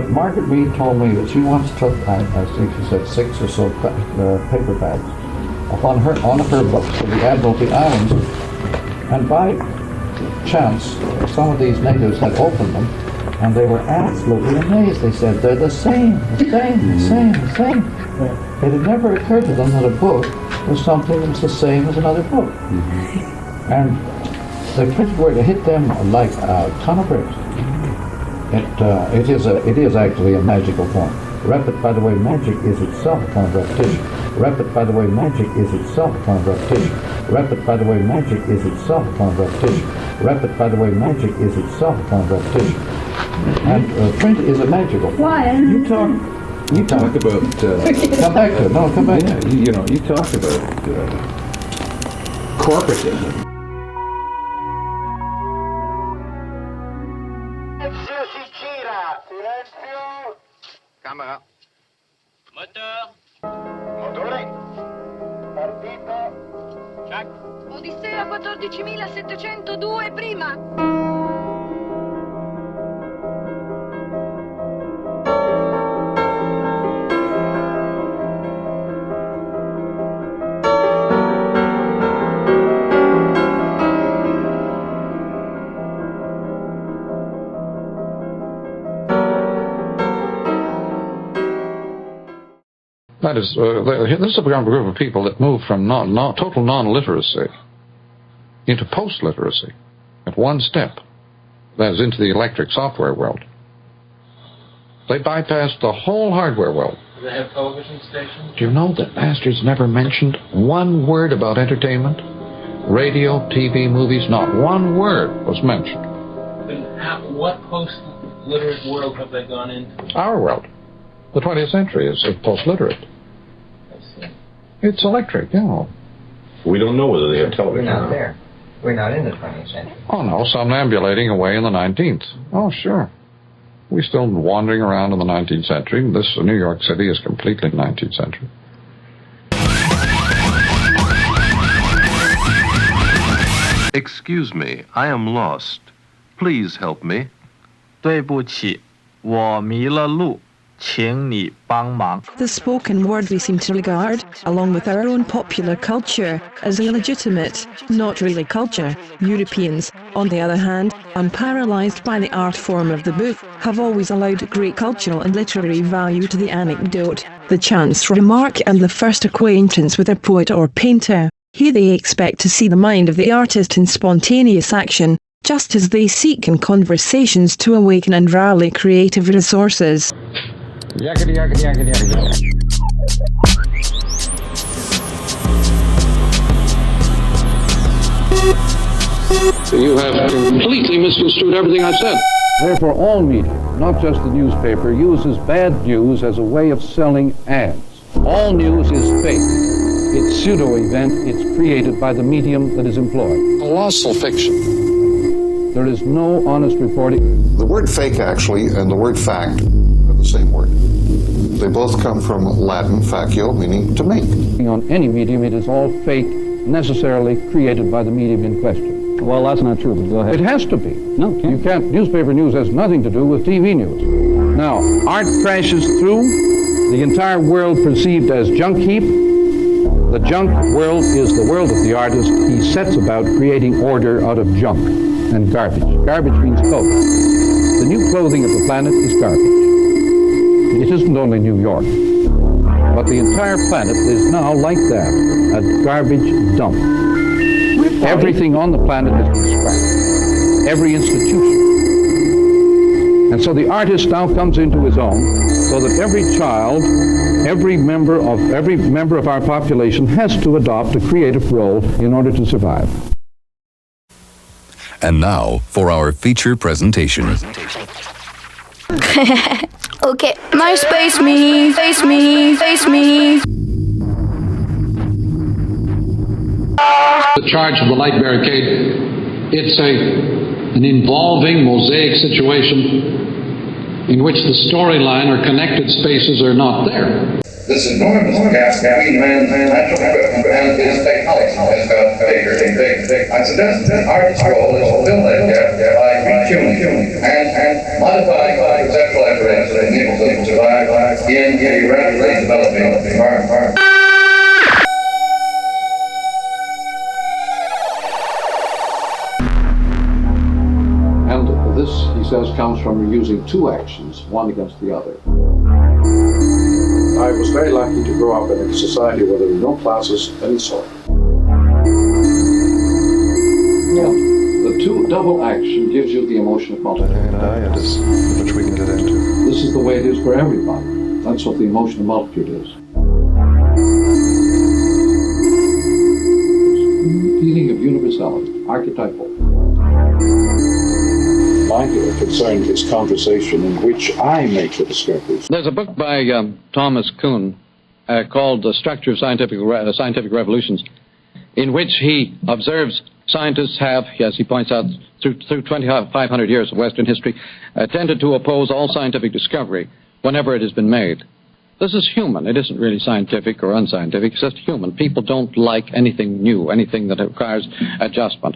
Margaret Mead told me that she once took, I think she said 6 or so paperbacks on her books to the Admiralty Islands, and by chance some of these natives had opened them and they were absolutely amazed. They said they're the same. It had never occurred to them that a book was something that's the same as another book. And the printed word hit them like a ton of bricks. It is actually a magical form. Repet, by the way, magic is itself a form of repetition. Repet, by the way, magic is itself a form of repetition. Repet, by the way, magic is itself a form of repetition. Repet, by the way, magic is itself a form of repetition. And print is a magical form. Why? You talk about... come back to it. No, come back to it. You know, you talk about corporatism. Camera. Moteur. Motore. Partito. Check. Odissea 14.702 prima. That is, this is a group of people that move from total non-literacy into post-literacy at one step. That is, into the electric software world. They bypassed the whole hardware world. Do they have television stations? Do you know that bastards never mentioned one word about entertainment? Radio, TV, movies, not one word was mentioned. Then what post-literate world have they gone into? Our world. The 20th century is post-literate. I see. It's electric, you know. We don't know whether they have television. We're not there. We're not in the 20th century. Oh, no, somnambulating away in the 19th. Oh, sure. We're still wandering around in the 19th century. This New York City is completely 19th century. Excuse me, I am lost. Please help me. 对不起，我迷了路，请你帮忙。 The spoken word we seem to regard, along with our own popular culture, as illegitimate, not really culture. Europeans, on the other hand, unparalysed by the art form of the book, have always allowed great cultural and literary value to the anecdote, the chance for remark and the first acquaintance with a poet or painter. Here they expect to see the mind of the artist in spontaneous action, just as they seek in conversations to awaken and rally creative resources. Yakety, yakety, yakety, yakety. You have completely misconstrued everything I said. Therefore, all media, not just the newspaper, uses bad news as a way of selling ads. All news is fake. It's pseudo-event. It's created by the medium that is employed. Colossal fiction. There is no honest reporting. The word fake, actually, and the word fact are the same word. They both come from Latin facio, meaning to make. On any medium, it is all fake, necessarily created by the medium in question. Well, that's not true, but go ahead. It has to be. No, it can't. You can't. Newspaper news has nothing to do with TV news. Now, art crashes through, the entire world perceived as junk heap. The junk world is the world of the artist. He sets about creating order out of junk and garbage. Garbage means clothes. The new clothing of the planet is garbage. It isn't only New York, but the entire planet is now like that, a garbage dump. Everything on the planet has been scrapped. Every institution. And so the artist now comes into his own, so that every child, every member of our population has to adopt a creative role in order to survive. And now for our feature presentation. Okay, MySpace me, face me, face me. The charge of the light barricade, it's a an involving mosaic situation in which the storyline or connected spaces are not there. This enormous gap between man's natural equipment and his technology has got bigger and bigger. I suggest that artist's role is to fill that gap by retuning and modifying conceptual apparatus that enables them to survive in a rapidly developing environment. And this, he says, comes from using two actions, one against the other. I was very lucky to grow up in a society where there were no classes of any sort. And the double action gives you the emotion of multitude. Which we can get into. This is the way it is for everybody. That's what the emotion of multitude is. Feeling of universality, archetypal. My concern is conversation in which I make the discoveries. There's a book by Thomas Kuhn called The Structure of Scientific Revolutions, in which he observes scientists have, as he points out, through 2,500 years of Western history, tended to oppose all scientific discovery whenever it has been made. This is human. It isn't really scientific or unscientific. It's just human. People don't like anything new, anything that requires adjustment.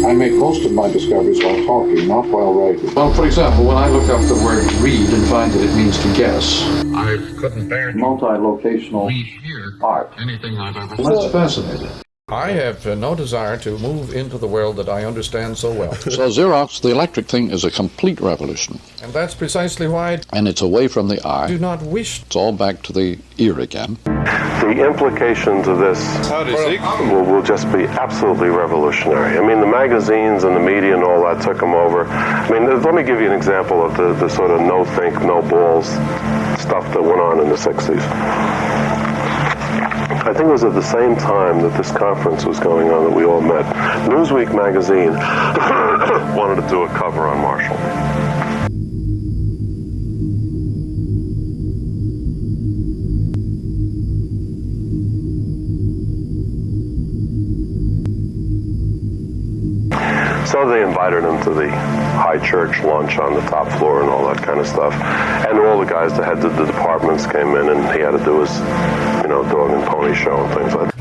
I make most of my discoveries while talking, not while writing. Well, for example, when I look up the word read and find that it means to guess, I couldn't bear multi-locational art. Anything I've ever. That's fascinating. I have no desire to move into the world that I understand so well. So Xerox, the electric thing, is a complete revolution. And that's precisely why And it's away from the eye. I do not wish. It's all back to the ear again. The implications of this will just be absolutely revolutionary. I mean, the magazines and the media and all that took them over. I mean, let me give you an example of the sort of no think, no balls stuff that went on in the 60s. I think it was at the same time that this conference was going on that we all met. Newsweek magazine wanted to do a cover on Marshall. So they invited him to the high church lunch on the top floor and all that kind of stuff. And all the guys that heads of the departments came in, and he had to do his, dog and pony show and things like that.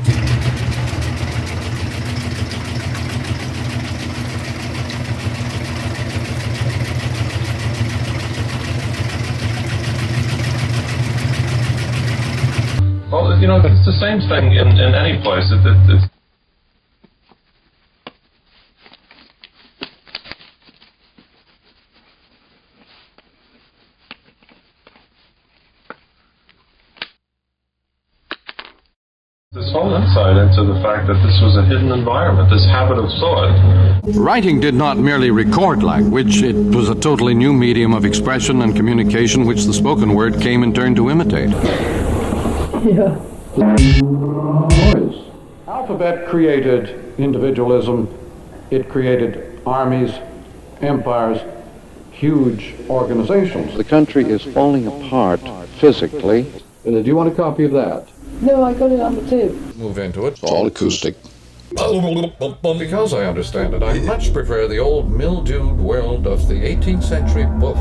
Well, it's the same thing in any place. It's this whole insight into the fact that this was a hidden environment, this habit of thought. Writing did not merely record language, it was a totally new medium of expression and communication which the spoken word came in turn to imitate. Yeah. Alphabet created individualism, it created armies, empires, huge organizations. The country is falling apart physically. Do you want a copy of that? No, I got it on the tube. Move into it. It's all acoustic. Because I understand it, I much prefer the old mildewed world of the 18th century book.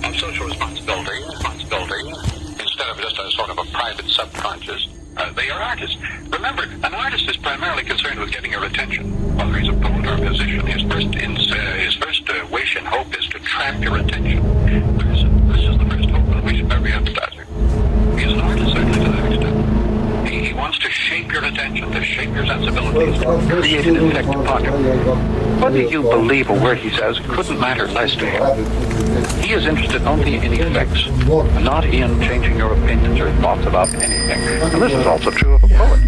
On social responsibility, instead of just a sort of a private subconscious, they are artists. Remember, an artist is primarily concerned with getting your attention. Whether he's a poet or a musician, his first wish and hope is to trap your attention. This is the first hope and wish of every advertiser. He's an artist, certainly, to that extent. He wants to shape your attention, to shape your sensibilities, create an effect upon you. Whether you believe a word he says couldn't matter less to him. He is interested only in effects, not in changing your opinions or thoughts about anything. And this is also true of a poet.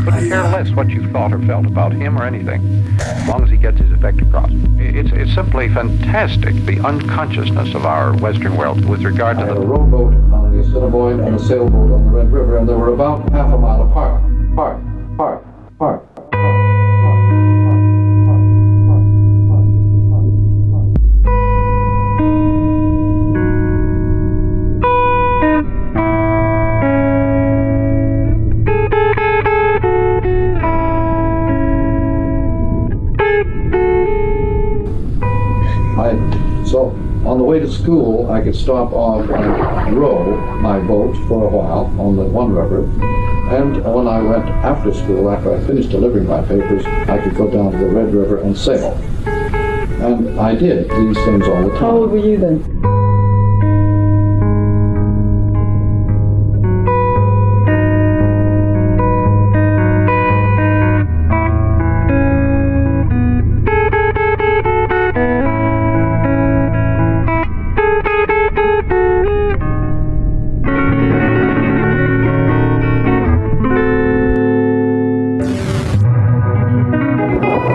Couldn't care less what you thought or felt about him or anything, as long as he gets his effect across. It's simply fantastic, the unconsciousness of our Western world with regard to the rowboat on the Assiniboine and a sailboat on the Red River, and they were about half a mile apart. I could stop off and row my boat for a while on the one river. And when I went after school, after I finished delivering my papers, I could go down to the Red River and sail. And I did these things all the time. How old were you then?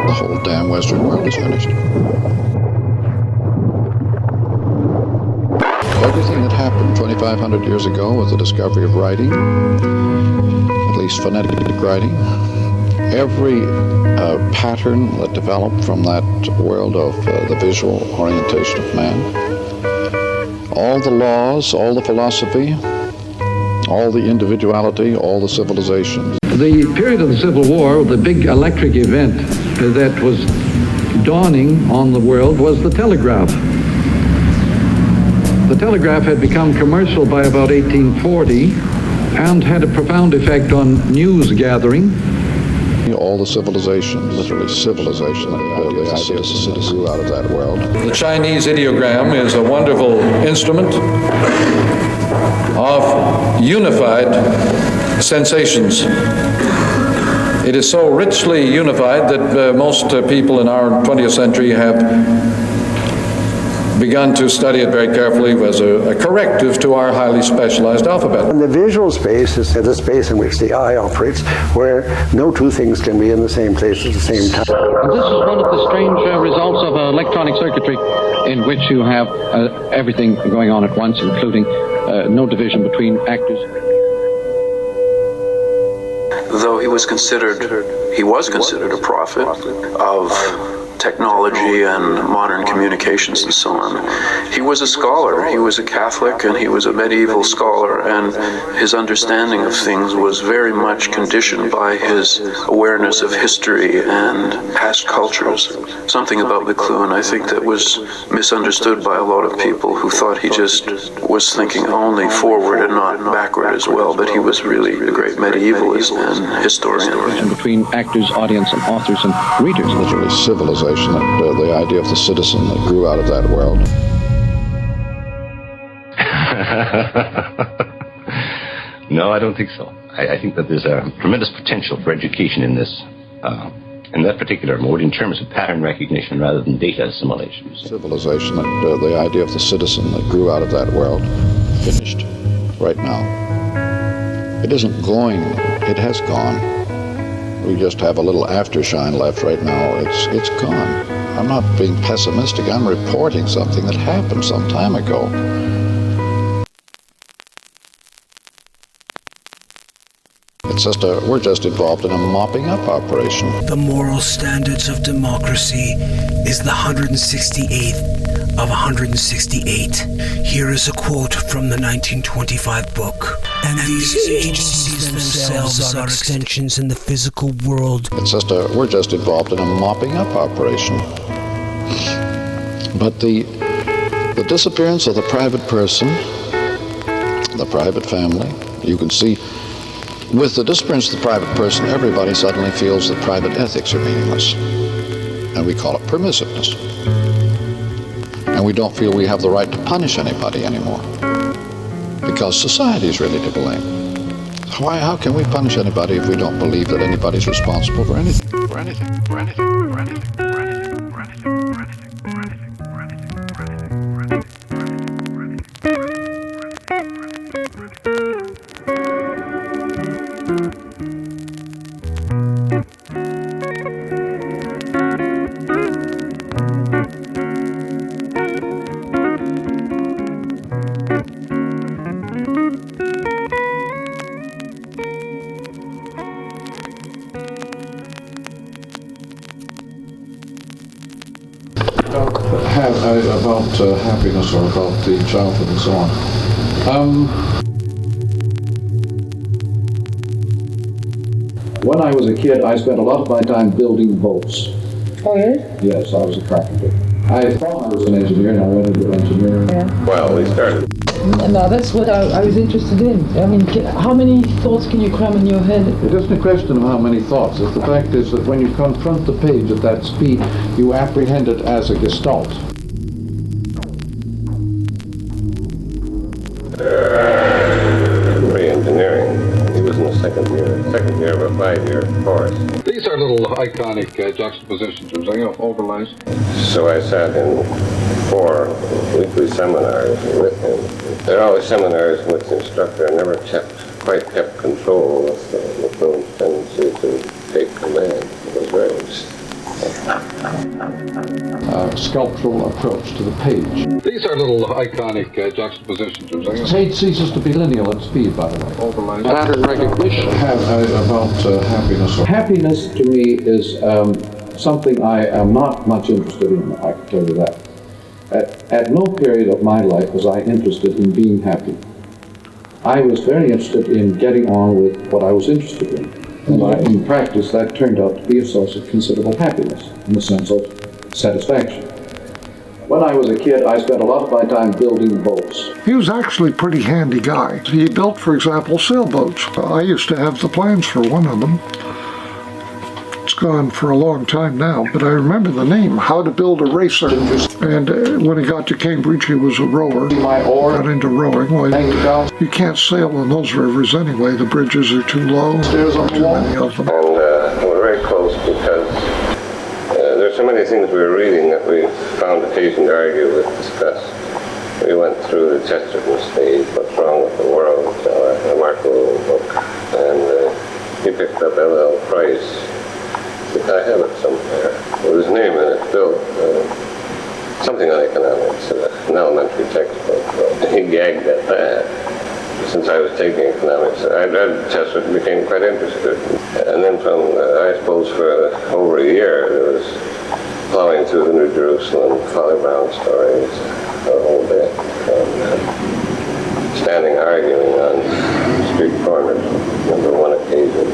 The whole damn Western world is finished. Everything that happened 2,500 years ago with the discovery of writing, at least phonetic writing, every pattern that developed from that world of the visual orientation of man, all the laws, all the philosophy, all the individuality, all the civilizations. The period of the Civil War, the big electric event that was dawning on the world was the telegraph. The telegraph had become commercial by about 1840 and had a profound effect on news gathering. All the civilizations, literally civilization, the citizens grew out of that world. The Chinese ideogram is a wonderful instrument of unified sensations. It is so richly unified that most people in our 20th century have begun to study it very carefully as a corrective to our highly specialized alphabet. And the visual space is the space in which the eye operates, where no two things can be in the same place at the same time. And this is one of the strange results of electronic circuitry, in which you have everything going on at once, including no division between actors. Though he was considered a prophet of technology and modern communications and so on, he was a scholar. He was a Catholic and he was a medieval scholar, and his understanding of things was very much conditioned by his awareness of history and past cultures. Something about McLuhan, I think, that was misunderstood by a lot of people who thought he just was thinking only forward and not backward as well, but he was really a great medievalist and historian. And between actors, audience, and authors and readers. Literally civilization, the idea of the citizen that grew out of that world. No, I don't think so. I think that there's a tremendous potential for education in this, in that particular mode, in terms of pattern recognition rather than data assimilation. Civilization, the idea of the citizen that grew out of that world, finished right now. It isn't going, it has gone. We just have a little aftershine left right now. It's gone. I'm not being pessimistic. I'm reporting something that happened some time ago. It's just we're just involved in a mopping up operation. The moral standards of democracy is the 168th of 168. Here is a quote from the 1925 book. And these agencies themselves are extensions in the physical world. It's just we're just involved in a mopping up operation. But the disappearance of the private person, the private family, you can see, with the disappearance of the private person, everybody suddenly feels that private ethics are meaningless. And we call it permissiveness. And we don't feel we have the right to punish anybody anymore, because society is really to blame. How can we punish anybody if we don't believe that anybody's responsible for anything? For anything, for anything, for anything, for anything, for anything, for anything, for anything, for anything, for anything, about happiness or about the childhood and so on. When I was a kid, I spent a lot of my time building boats. Oh, yeah? Yes, I was a carpenter. I thought I was an engineer, and I went into engineering. Yeah. Well, we started. No, that's what I was interested in. I mean, how many thoughts can you cram in your head? It isn't a question of how many thoughts. It's the fact is that when you confront the page at that speed, you apprehend it as a gestalt. Pre-engineering. He was in the second year of a 5-year course. These are little iconic juxtapositions, overlays. So I sat in 4 weekly seminars with him. There are always seminars in which the instructor never quite kept control of McLuhan's tendency to take command. It was very sculptural approach to the page. These are little iconic juxtapositions. The page ceases to be lineal at speed, by the way. Overlays. Pattern recognition. About happiness. Happiness to me is something I am not much interested in, I can tell you that. At no period of my life was I interested in being happy. I was very interested in getting on with what I was interested in. And in practice, that turned out to be a source of considerable happiness, in the sense of satisfaction. When I was a kid, I spent a lot of my time building boats. He was actually a pretty handy guy. He built, for example, sailboats. I used to have the plans for one of them. It's gone for a long time now, but I remember the name, How to Build a Racer. And when he got to Cambridge, he was a rower. Got into rowing. Well, you can't sail in those rivers anyway. The bridges are too low. There's too many of them. And we're very close because there's so many things we were reading that we found occasion to argue with, discuss. We went through the Chesterton stage, What's Wrong with the World, a Mark Lowell book, and he picked up L.L. Price. I have it somewhere with his name in it, Bill, something on economics, an elementary textbook. He gagged at that. Since I was taking economics, I read Chesterton, became quite interested. And then from, I suppose, for over a year, there was plowing through the New Jerusalem, Father Brown stories, a whole bit. Standing arguing on street corners, remember one occasion.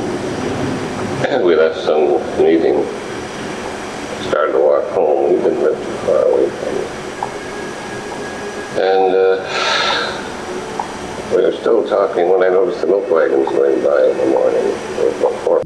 We left some meeting, started to walk home. We didn't live too far away from it. And we were still talking when I noticed the milk wagons going by in the morning. It was about 4.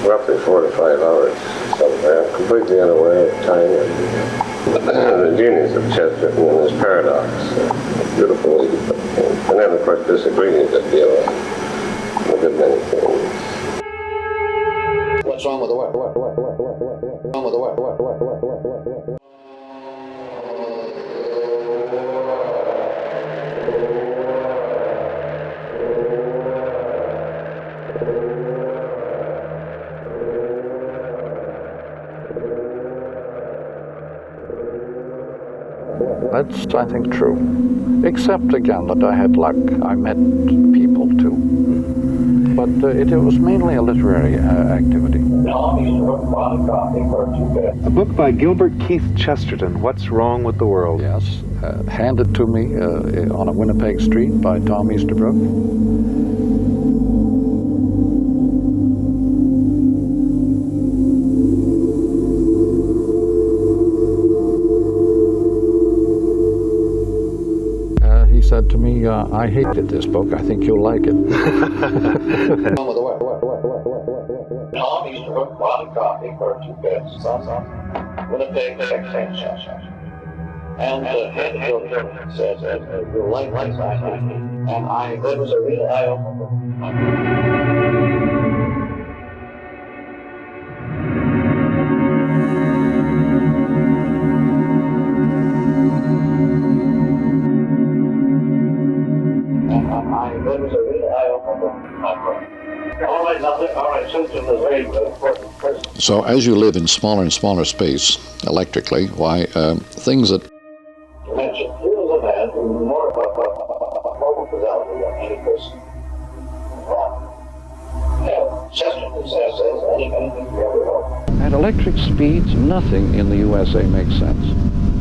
Roughly 4 to 5 hours somewhere, completely unaware of time. The genius of Chesterton and his paradox, beautiful. And then, of course, disagreeing a good deal on a good many things. What's wrong with the world? What's wrong with the world? That's, I think, true. Except, again, that I had luck. I met people, too. But it was mainly a literary activity. A book by Gilbert Keith Chesterton, What's Wrong with the World? Yes. Handed to me on a Winnipeg street by Tom Easterbrook. Said to me, I hated this book. I think you'll like it. Tom Easterbrook bought a copy for 2 bits. Winnipeg, Texas. And the head builder said, you'll like this, I think. And it was a real eye-opener. So as you live in smaller and smaller space, electrically, why, things that... Chesterton says anything you ever hope. At electric speeds, nothing in the USA makes sense.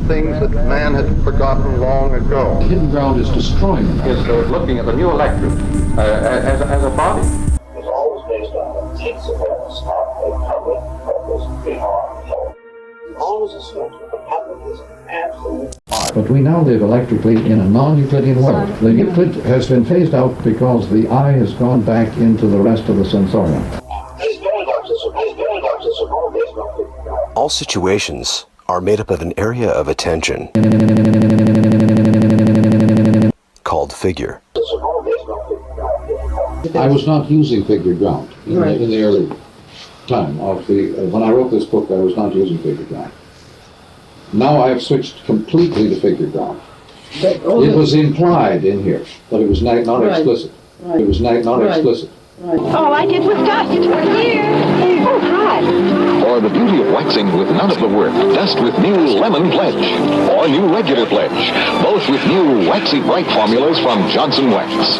Things that man had forgotten long ago. Hidden ground is destroying them. Is looking at the new electric as a body. It's always based on the intense awareness of a public purpose beyond hope. It always assumes that the public is absolute. But we now live electrically in a non-Euclidean world. The Euclid has been phased out because the eye has gone back into the rest of the sensorium. All situations are made up of an area of attention called figure. I was not using figure ground in the early time of the. When I wrote this book, I was not using figure ground. Now I have switched completely to figure ground. It was implied in here, but it was not explicit. It was not explicit. All I did was dust. Here. Oh, hi. Or the beauty of waxing with none of the work. Dust with new Lemon Pledge. Or new Regular Pledge. Both with new Waxy Bright formulas from Johnson Wax.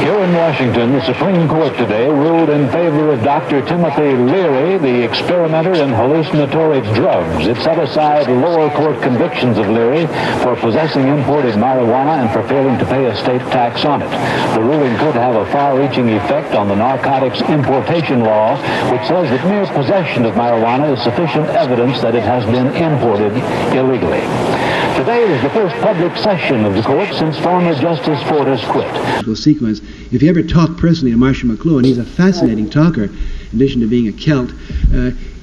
Here in Washington, the Supreme Court today ruled in favor of Dr. Timothy Leary, the experimenter in hallucinatory drugs. It set aside lower court convictions of Leary for possessing imported marijuana and for failing to pay a state tax on it. The ruling could have a far-reaching effect on the narcotics importation law, which says that mere possession of marijuana is sufficient evidence that it has been imported illegally. Today is the first public session of the court since former Justice Fortas quit. Sequence. If you ever talk personally to Marshall McLuhan, he's a fascinating talker. In addition to being a Celt,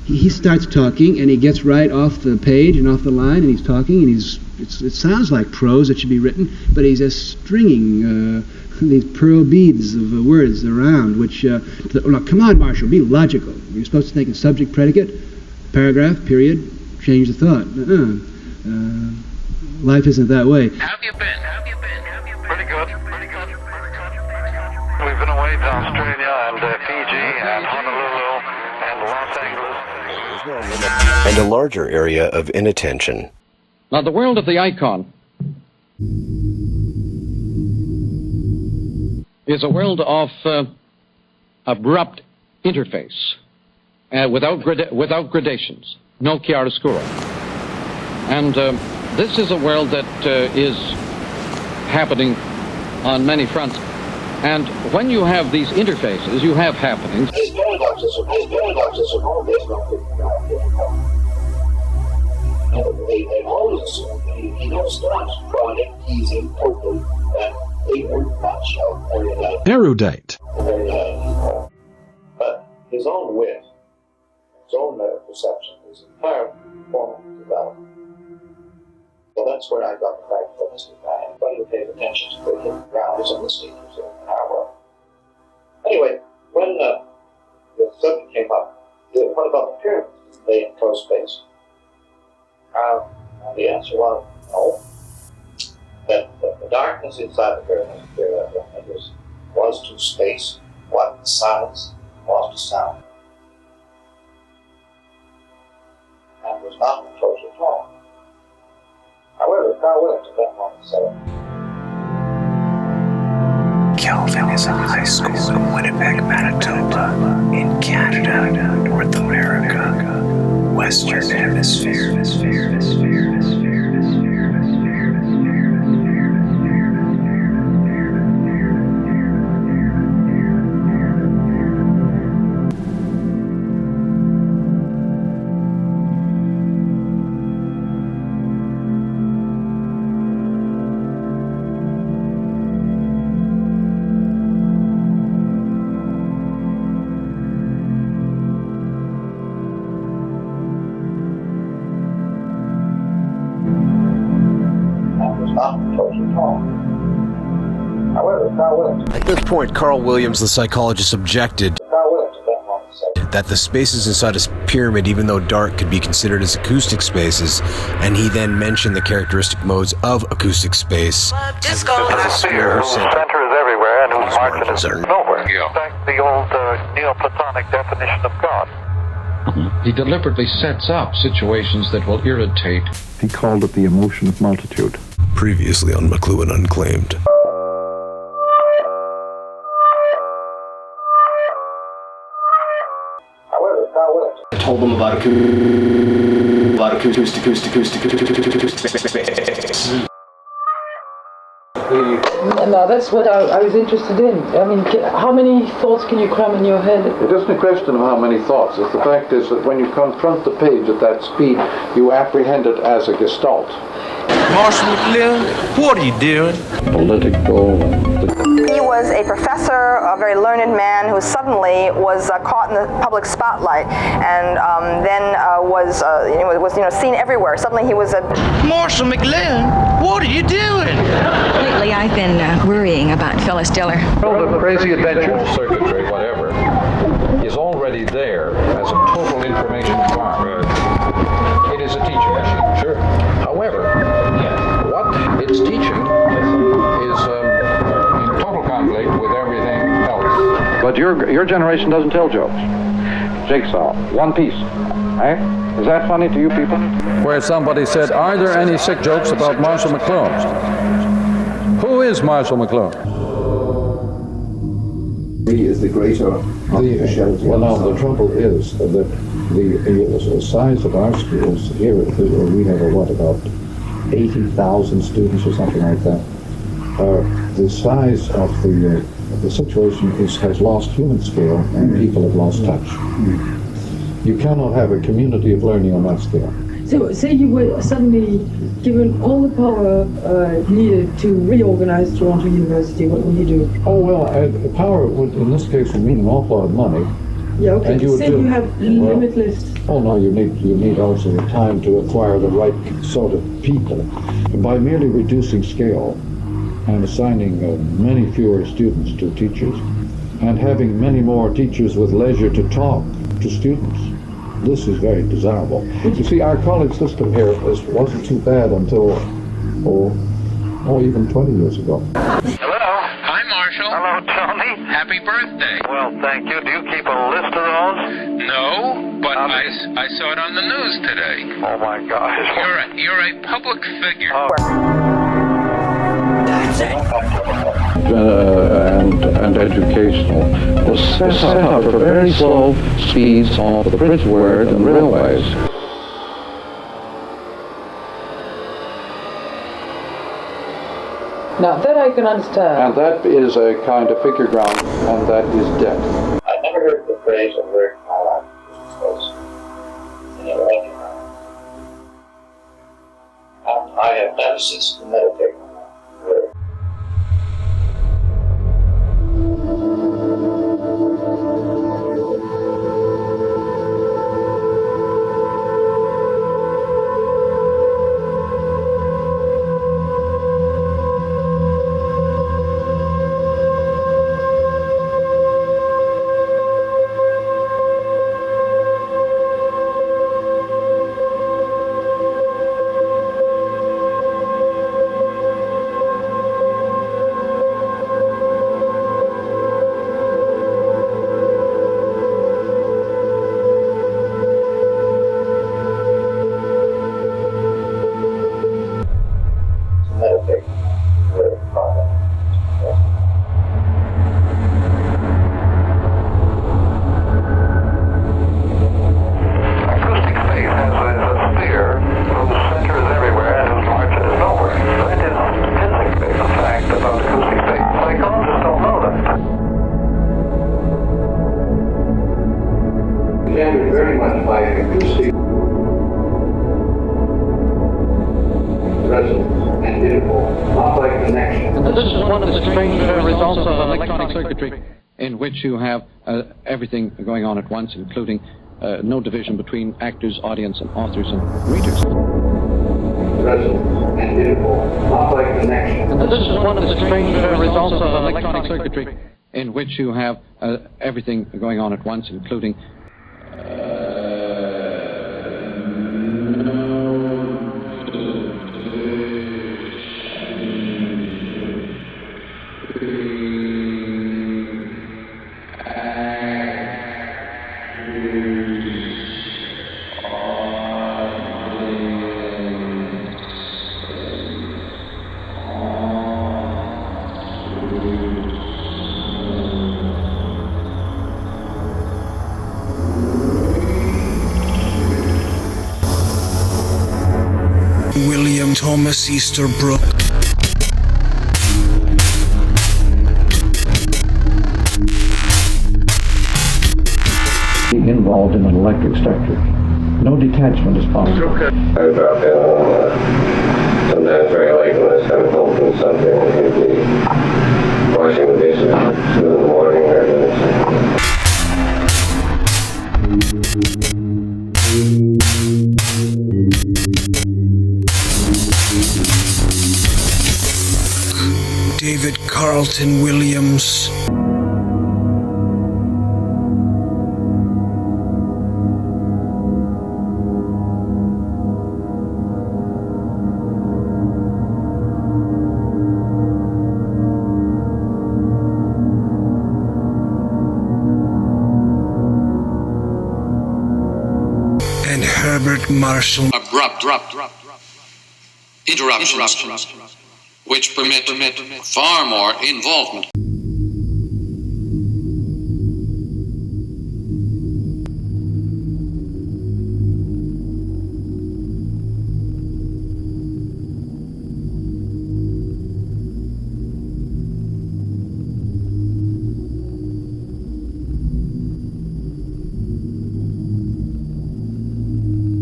he starts talking and he gets right off the page and off the line, and he's talking and it sounds like prose that should be written, but he's just stringing these pearl beads of words around. Which look, come on, Marshall, be logical. You're supposed to think of subject, predicate, paragraph, period, change the thought. Life isn't that way. Have you been? Pretty good. We've been away to Australia and Fiji and Honolulu and Los Angeles. And a larger area of inattention. Now, the world of the icon is a world of abrupt interface, without gradations, no chiaroscuro. And this is a world that is happening on many fronts. And when you have these interfaces, you have happenings. They always assume he never stops prodding, teasing, poking, that they were much of Erudite. But his own wit, his own perception, his entire form of development. So that's where I got the fact that Mr. Guy, anybody who pays attention to the hidden grounds and the stages of our world. Anyway, when the subject came up, what about the pyramids? Did they enclose space? And the answer was no. That the darkness inside the pyramids was to space what the silence was to sound. And was not enclosed at all. However, Carl Williams at that moment said, Kelvin is a high school in Winnipeg, Manitoba, in Canada, North America, Western Hemisphere. At this point, Carl Williams, the psychologist, objected that the spaces inside a pyramid, even though dark, could be considered as acoustic spaces, and he then mentioned the characteristic modes of acoustic space as a sphere whose center is everywhere and whose margin is nowhere. In fact, the old Neoplatonic definition of God. He deliberately sets up situations that will irritate. He called it the emotion of multitude. Previously on McLuhan Unclaimed. told them about acoustic. No, that's what I was interested in. I mean, how many thoughts can you cram in your head? It isn't a question of how many thoughts. The fact is that when you confront the page at that speed, you apprehend it as a gestalt. Marshall McLuhan, what are you doing? Political. He was a professor, a very learned man who suddenly was caught in the public spotlight, and then was seen everywhere. Suddenly he was a Marshall McLuhan, what are you doing? Lately, I've been worrying about Phyllis Diller. Well, the crazy adventures, circuitry, whatever, is already there as a total information farm. It is a teaching machine, sure. However, what it's teaching is in total conflict with everything else. But your generation doesn't tell jokes. Jigsaw, one piece. Eh? Is that funny to you people? Where somebody said, are there any sick jokes about Marshall McLuhan? Who is Marshall McLuhan? He is the greater of the shelter. Well, now, the trouble is that the size of our schools here, we have about 80,000 students or something like that. The size of the situation has lost human scale, and people have lost touch. You cannot have a community of learning on that scale. So, say you were suddenly given all the power needed to reorganize Toronto University, what would you do? Oh, well, power would, in this case, would mean an awful lot of money. Yeah, okay. And Say you have limitless. Oh no, you need also the time to acquire the right sort of people. By merely reducing scale and assigning many fewer students to teachers, and having many more teachers with leisure to talk to students, this is very desirable. You see, our college system here wasn't too bad until, even 20 years ago. Hello. Hi, Marshall. Hello, Tony. Happy birthday. Well, thank you. Do you keep a list of those? No, but I saw it on the news today. Oh, my gosh. You're a public figure. That's it. And educational was set up for very slow speeds on the bridgework and railways. Now, that I can understand. And that is a kind of figure ground, and that is debt. I never heard the phrase of word in my life. I have never ceased to meditate on that word. In which you have everything going on at once, including no division between actors, audience, and authors and readers. And this is one of the strange results of electronic circuitry, in which you have everything going on at once, including William Thomas Easterbrook. Involved in an electric structure. No detachment is possible. I drop in sometimes very late when it's time to open something, and he'd be washing the dishes at 2 in the morning or something. David Carlton Williams. And Herbert Marshall. Abrupt interruptions, which permit far more involvement.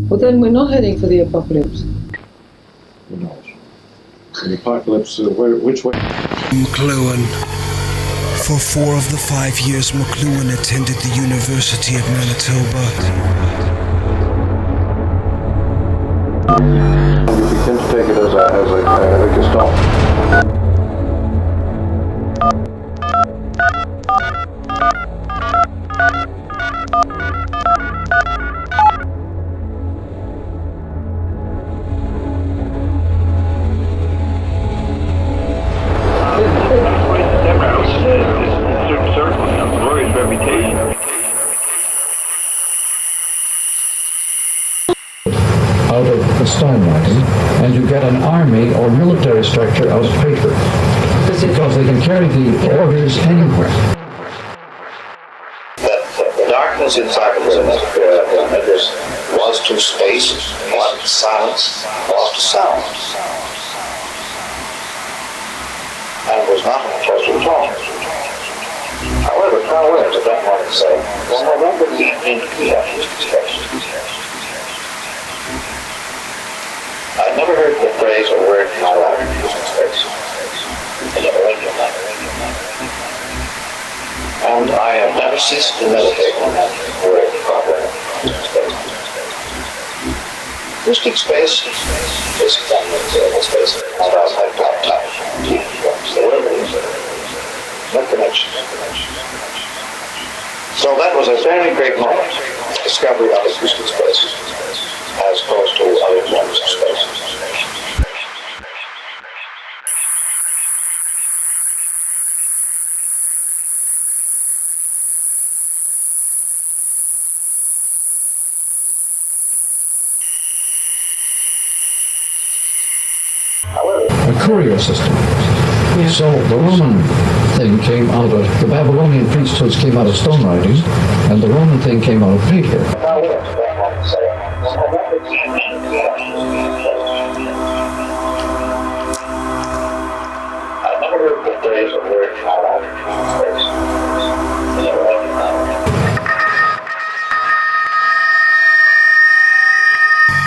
Well, then we're not heading for the apocalypse. Who knows? The apocalypse, which way? McLuhan. For 4 of the 5 years, McLuhan attended the University of Manitoba. We tend to take it as a kind of a gestalt. Out of the stonewriting, and you get an army or military structure out of paper, because they can carry the orders anywhere. The darkness inside the room was to space, was to silence, was to sound, and was not unpleasant at all. However, Carl Williams, I don't want to say, well, no, that would be in pre-emptive space. I've never heard the phrase or word in my life used in space. I never read it. And I have never ceased to meditate on that word properly in space. Acoustic space is a space not outside black touch. So whatever it is, no connection. So that was a very great moment, discovery of acoustic space, as opposed to other forms of space. A courier system. Yeah. So the Roman thing came out of, the Babylonian priesthoods came out of stone writing, and the Roman thing came out of paper. I've never heard the phrase or word in my life in space.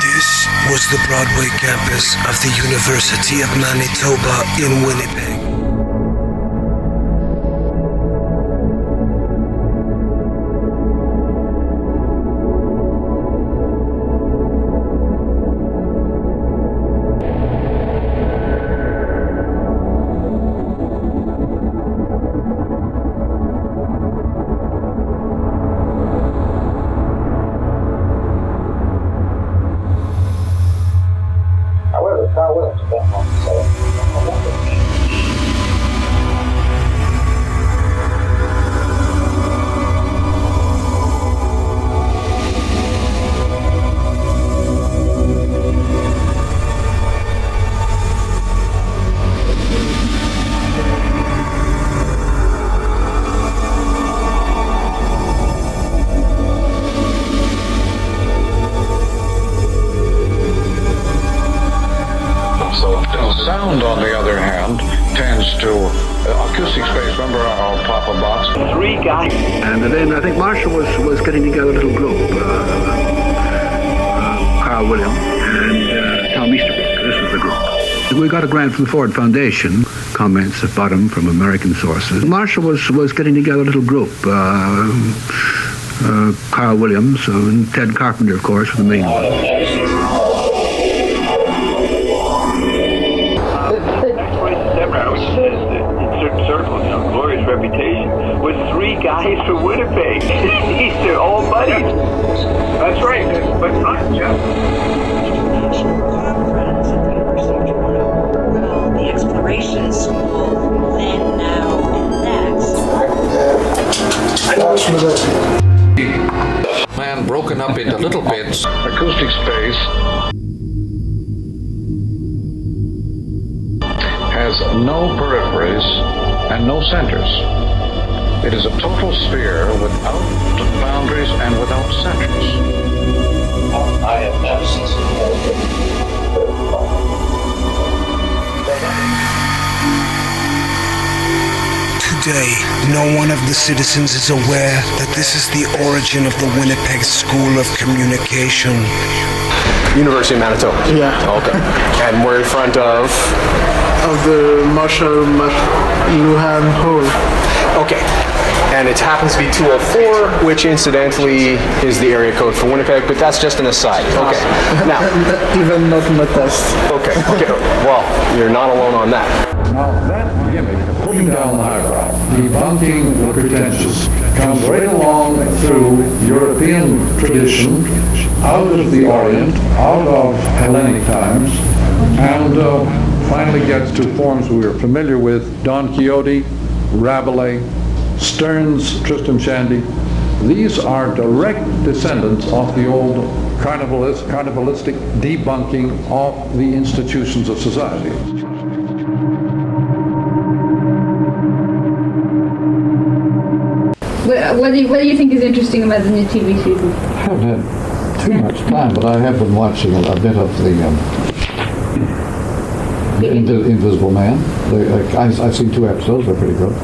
This was the Broadway campus of the University of Manitoba in Winnipeg. Sound, on the other hand, tends to acoustic space. Remember our Papa box? 3 guys. And then I think Marshall was getting together a little group. Carl Williams and Tom Easterbrook. This was the group. We got a grant from the Ford Foundation. Comments at bottom from American sources. Marshall was getting together a little group. Carl Williams and Ted Carpenter, of course, were the main ones. Circles, glorious reputation, with 3 guys from Winnipeg. These are all buddies. That's right, but not just. The exploration school, then, now, and next. Man broken up into little bits. Acoustic space has no peripheries and no centers. It is a total sphere without boundaries and without centers. I have never seen Today, no one of the citizens is aware that this is the origin of the Winnipeg School of Communication. University of Manitoba? Yeah. Okay. And we're in front of the McLuhan Hall. Okay. And it happens to be 204, which incidentally is the area code for Winnipeg, but that's just an aside. Okay. Now, even not in the test. Okay. Well, you're not alone on that. Now, that gimmick of putting down the highbrow, debunking the pretentious, comes right along through European tradition, out of the Orient, out of Hellenic times, and finally gets to forms we are familiar with: Don Quixote, Rabelais, Sterne's Tristram Shandy. These are direct descendants of the old carnivalistic debunking of the institutions of society. What do you think is interesting about the new TV season? I haven't had too much time, but I have been watching a bit of the Invisible Man. I've seen 2 episodes, they're pretty good.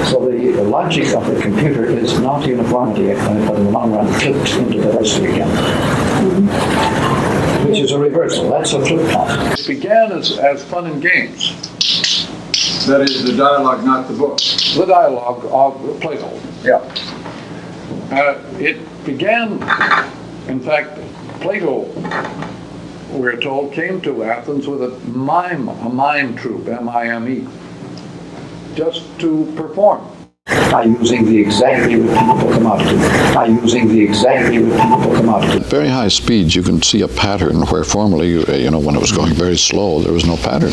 So the logic of the computer is not uniformity, but in the long run flips into diversity again. Which is a reversal. That's a flip-flop. It began as fun and games. That is, the dialogue, not the book. The dialogue of Plato. Yeah. It began, in fact, Plato, we're told, came to Athens with a mime troupe, M-I-M-E, just to perform. By using the exactly repeatable commodity. At very high speeds, you can see a pattern where formerly, when it was going very slow, there was no pattern.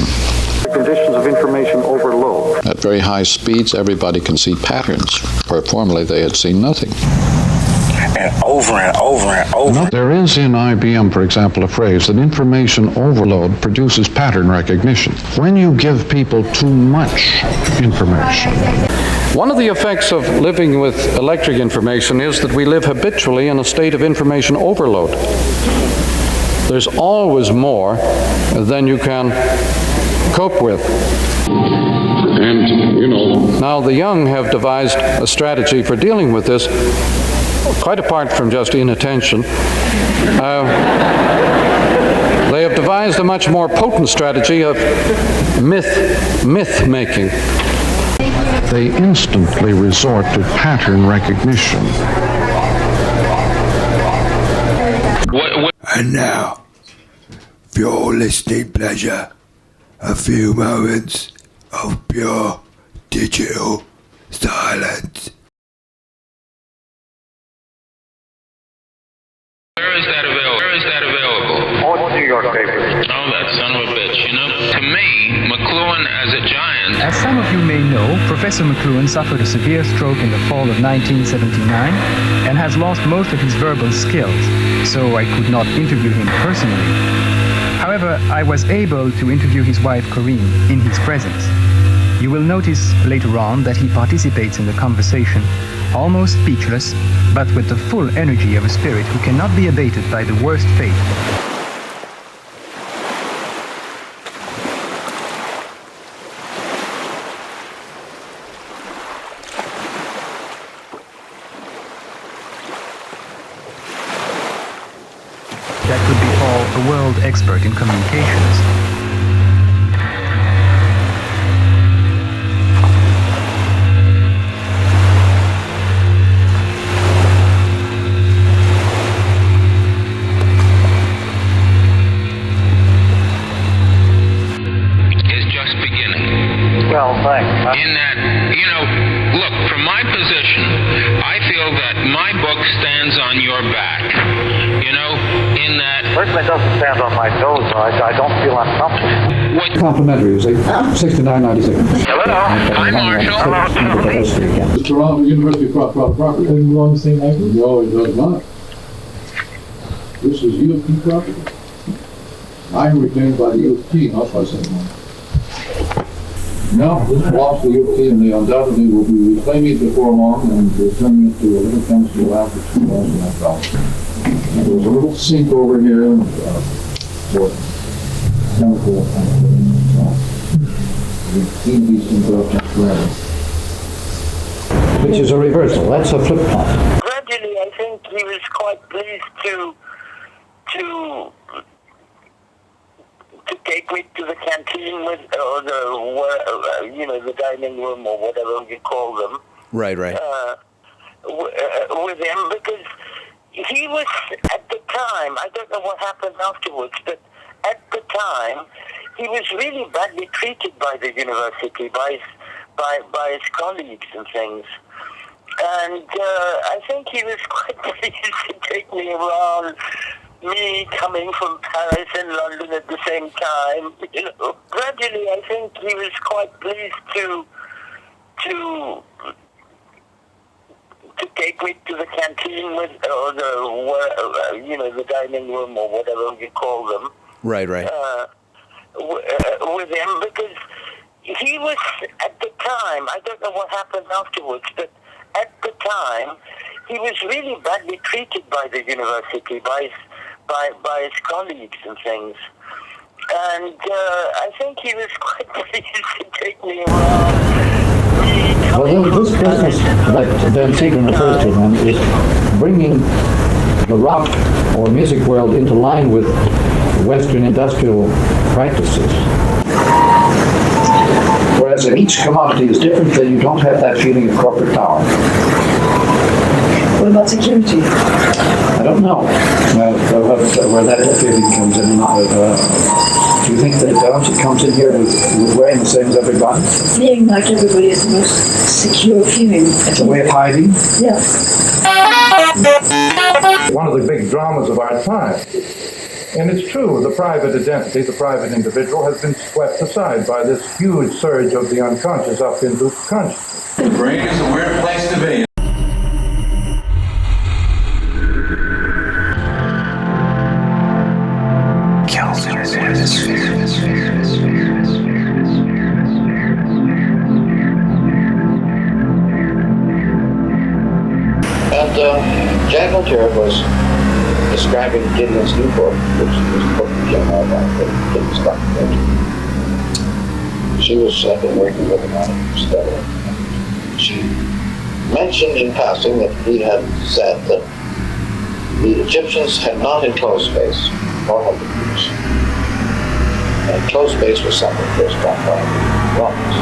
The conditions of information overload. At very high speeds, everybody can see patterns where formerly they had seen nothing. And over and over and over. Now, there is in IBM, for example, a phrase that information overload produces pattern recognition. When you give people too much information. One of the effects of living with electric information is that we live habitually in a state of information overload. There's always more than you can cope with. And, now the young have devised a strategy for dealing with this, quite apart from just inattention. They have devised a much more potent strategy of myth making. They instantly resort to pattern recognition. And now, for your listening pleasure, a few moments of pure digital silence. Where is that available? All New York papers. Oh, that son of a bitch, To me, McLuhan as a giant. As some of you may know, Professor McLuhan suffered a severe stroke in the fall of 1979 and has lost most of his verbal skills, so I could not interview him personally. However, I was able to interview his wife Corinne in his presence. You will notice later on that he participates in the conversation, almost speechless, but with the full energy of a spirit who cannot be abated by the worst fate. That could be called a world expert in communications. Is just beginning. Well, thanks. In that, you know, look, from my position, I feel that my book stands on your back. You know, in that... Certainly doesn't stand on my toes, so I don't feel uncomfortable. What? Complimentary, you see. 69.96. Hello? Hi, Marshall. Hello, Tony. Mr. Ron, University of property. Doesn't belong to the same language? No, it does not. This is U of T property. I am retained by the U of T, not by someone. No, this belongs to the U of T, and they undoubtedly will be reclaiming it before long and returning it to a little chemistry lab which belongs to that house. There's a little sink over here for chemical kind of thing. So we clean these things up temporarily. Which is a reversal. That's a flip-flop. Gradually, I think he was quite pleased to take me to the canteen with, or the dining room or whatever you call them. Right. With him, because he was at the time. I don't know what happened afterwards, but at the time he was really badly treated by the university, by his colleagues and things. And I think he was quite pleased to take me around, me coming from Paris and London at the same time. You know, gradually I think he was quite pleased to take me to the canteen with, or the dining room or whatever you call them. Right. With him, because he was at the time. I don't know what happened afterwards, but at the time he was really badly treated by the university, by his colleagues and things. And I think he was quite pleased to take me around. Well, this business that Van Seegren refers to then is bringing the rock or music world into line with Western industrial practices. Whereas if each commodity is different, then you don't have that feeling of corporate power. What about security? I don't know where that feeling comes in. Do you think that it does? It comes in here with wearing the same as everybody? Feeling like everybody is the most secure feeling. It's a way of hiding? Yeah. One of the big dramas of our time. And it's true, the private identity, the private individual has been swept aside by this huge surge of the unconscious up into consciousness. The brain is a weird place to be. And Jack Voltaire was describing Gideon's new book, which was a book that came out about Gideon's documentary. She had been working with him on it steadily. She mentioned in passing that he had said that the Egyptians had not enclosed space, nor had the Greeks. And enclosed space was something first done by the Romans.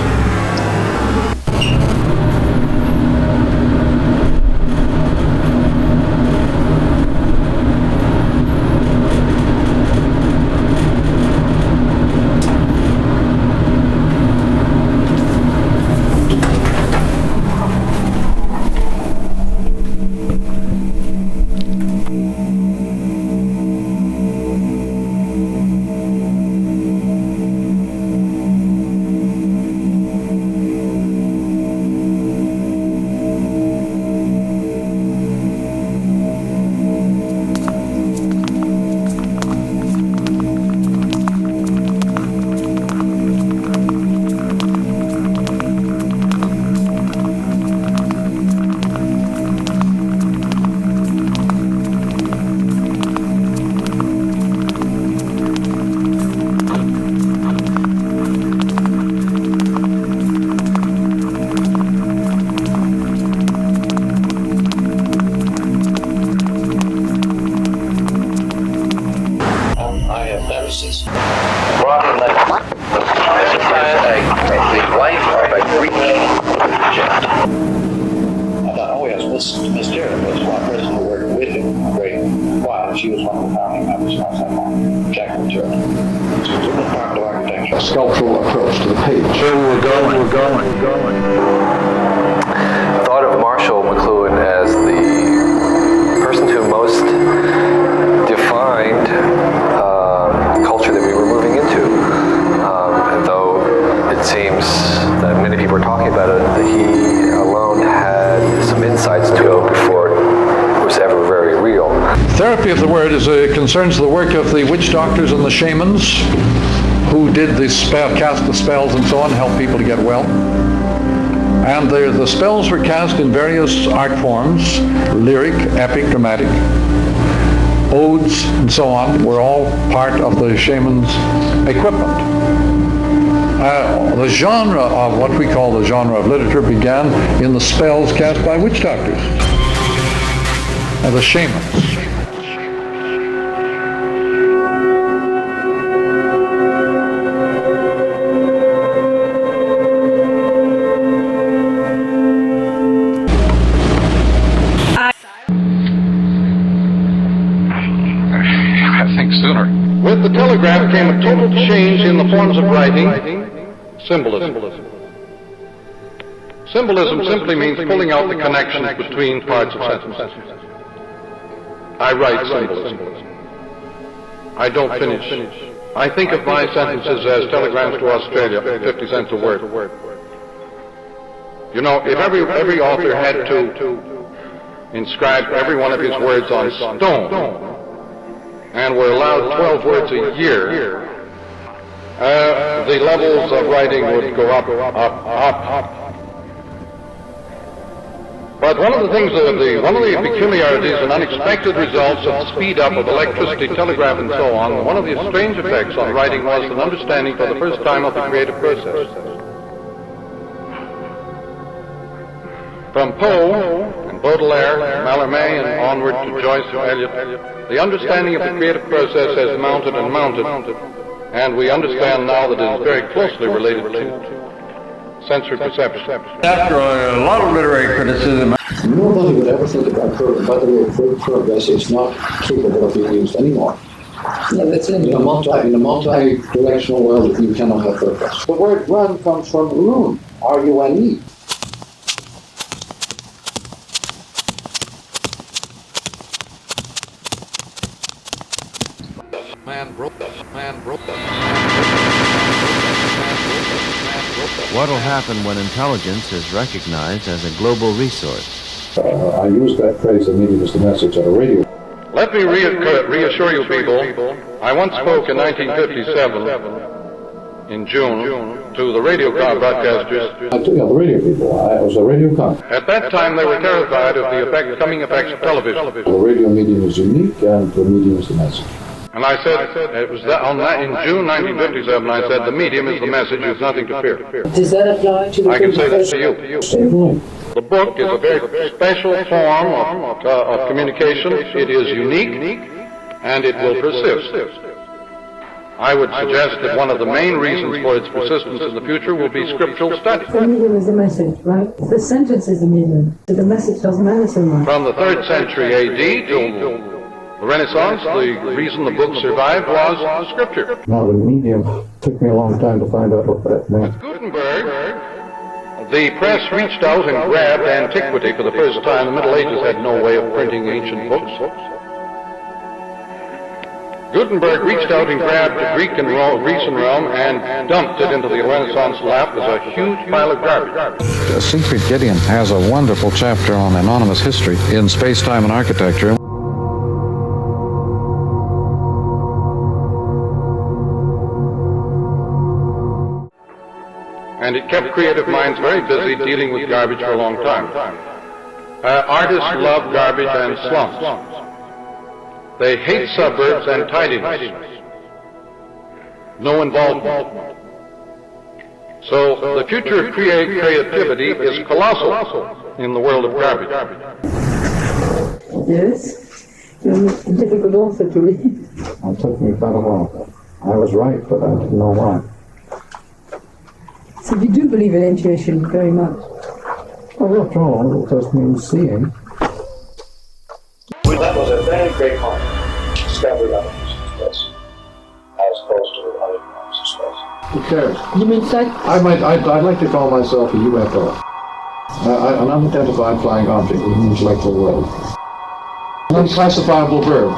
sculptural approach to the page. We're going. Thought of Marshall McLuhan as the person who most defined the culture that we were moving into. And though it seems that many people are talking about it, that he alone had some insights to go before it was ever very real. Therapy of the word concerns the work of the witch doctors and the shamans who did the cast the spells and so on, help people to get well. And the spells were cast in various art forms, lyric, epic, dramatic. Odes and so on were all part of the shaman's equipment. The genre of what we call the genre of literature began in the spells cast by witch doctors and the shamans. With the telegraph came a total change in the forms of writing, symbolism. Symbolism simply means pulling out the connections between parts of sentences. I write symbolism. I don't finish. I think of my sentences as telegrams to Australia, 50 cents a word. You know, if every author had to inscribe every one of his words on stone, and were allowed 12 words a year, the levels of writing would go up. But one of the things, one of the peculiarities and unexpected results of the speed up of electricity, telegraph, and so on, one of the strange effects on writing was an understanding for the first time of the creative process. From Poe and Baudelaire, Mallarmé, and onward to Joyce and Eliot, the understanding of the creative process has mounted and mounted, and we understand now that it is very closely related to sensory perception. After a lot of literary criticism, nobody would ever think about progress is not capable of being used anymore. Yeah, that's it. In a multi-directional world, you cannot have progress. The word run comes from rune, R-U-N-E. What will happen when intelligence is recognized as a global resource? I used that phrase, the medium is the message, on a radio. Let me reassure you people, I once spoke in 1957, in June, to the radio broadcasters. The radio people, I was a radio con. At that time they were terrified of the coming effects of television. The radio medium is unique and the medium is the message. And I said, it was in June 1957, I said, the medium is the message, there's nothing to fear. Does that apply to the I can say that to you. The book is a very special form of communication. It is unique, and it will persist. I would suggest that one of the main reasons for its persistence in the future will be scriptural study. The medium is the message, right? The sentence is the medium. So the message doesn't matter so much. From the 3rd century AD to the Renaissance, the reason the book survived was scripture. Now the medium took me a long time to find out what that meant. Gutenberg, the press reached out and grabbed antiquity for the first time. The Middle Ages had no way of printing ancient books. Gutenberg reached out and grabbed the Greek and Grecian realm and dumped it into the Renaissance lap as a huge pile of garbage. Siegfried Gideon has a wonderful chapter on anonymous history in space-time and architecture. And it kept creative minds very busy dealing with garbage for a long time. Artists love garbage and slums. They hate suburbs and tidiness. No involvement. So the future of creativity is colossal in the world of garbage. Yes? You're a difficult author to read. It took me quite a while. I was right, but I didn't know why. So you do believe in intuition very much? Well, after all, it just means seeing. That was a very great comment. Discovered other uses of space, as opposed to other forms of space. Who cares? You mean sight? I'd like to call myself a UFO. An unidentified flying object in the intellectual world. An unclassifiable verb.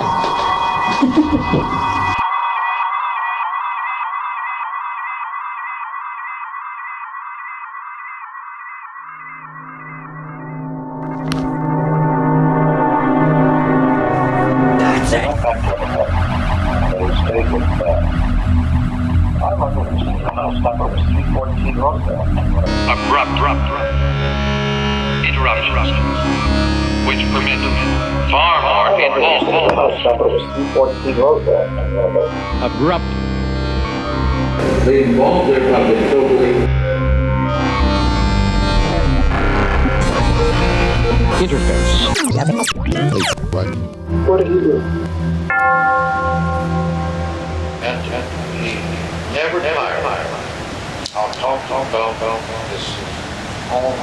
Abrupt interruptions, which permit far more involvement. Abrupt. They involve their public totally. Interface. What did he do? And he never tired. I'll talk about this home.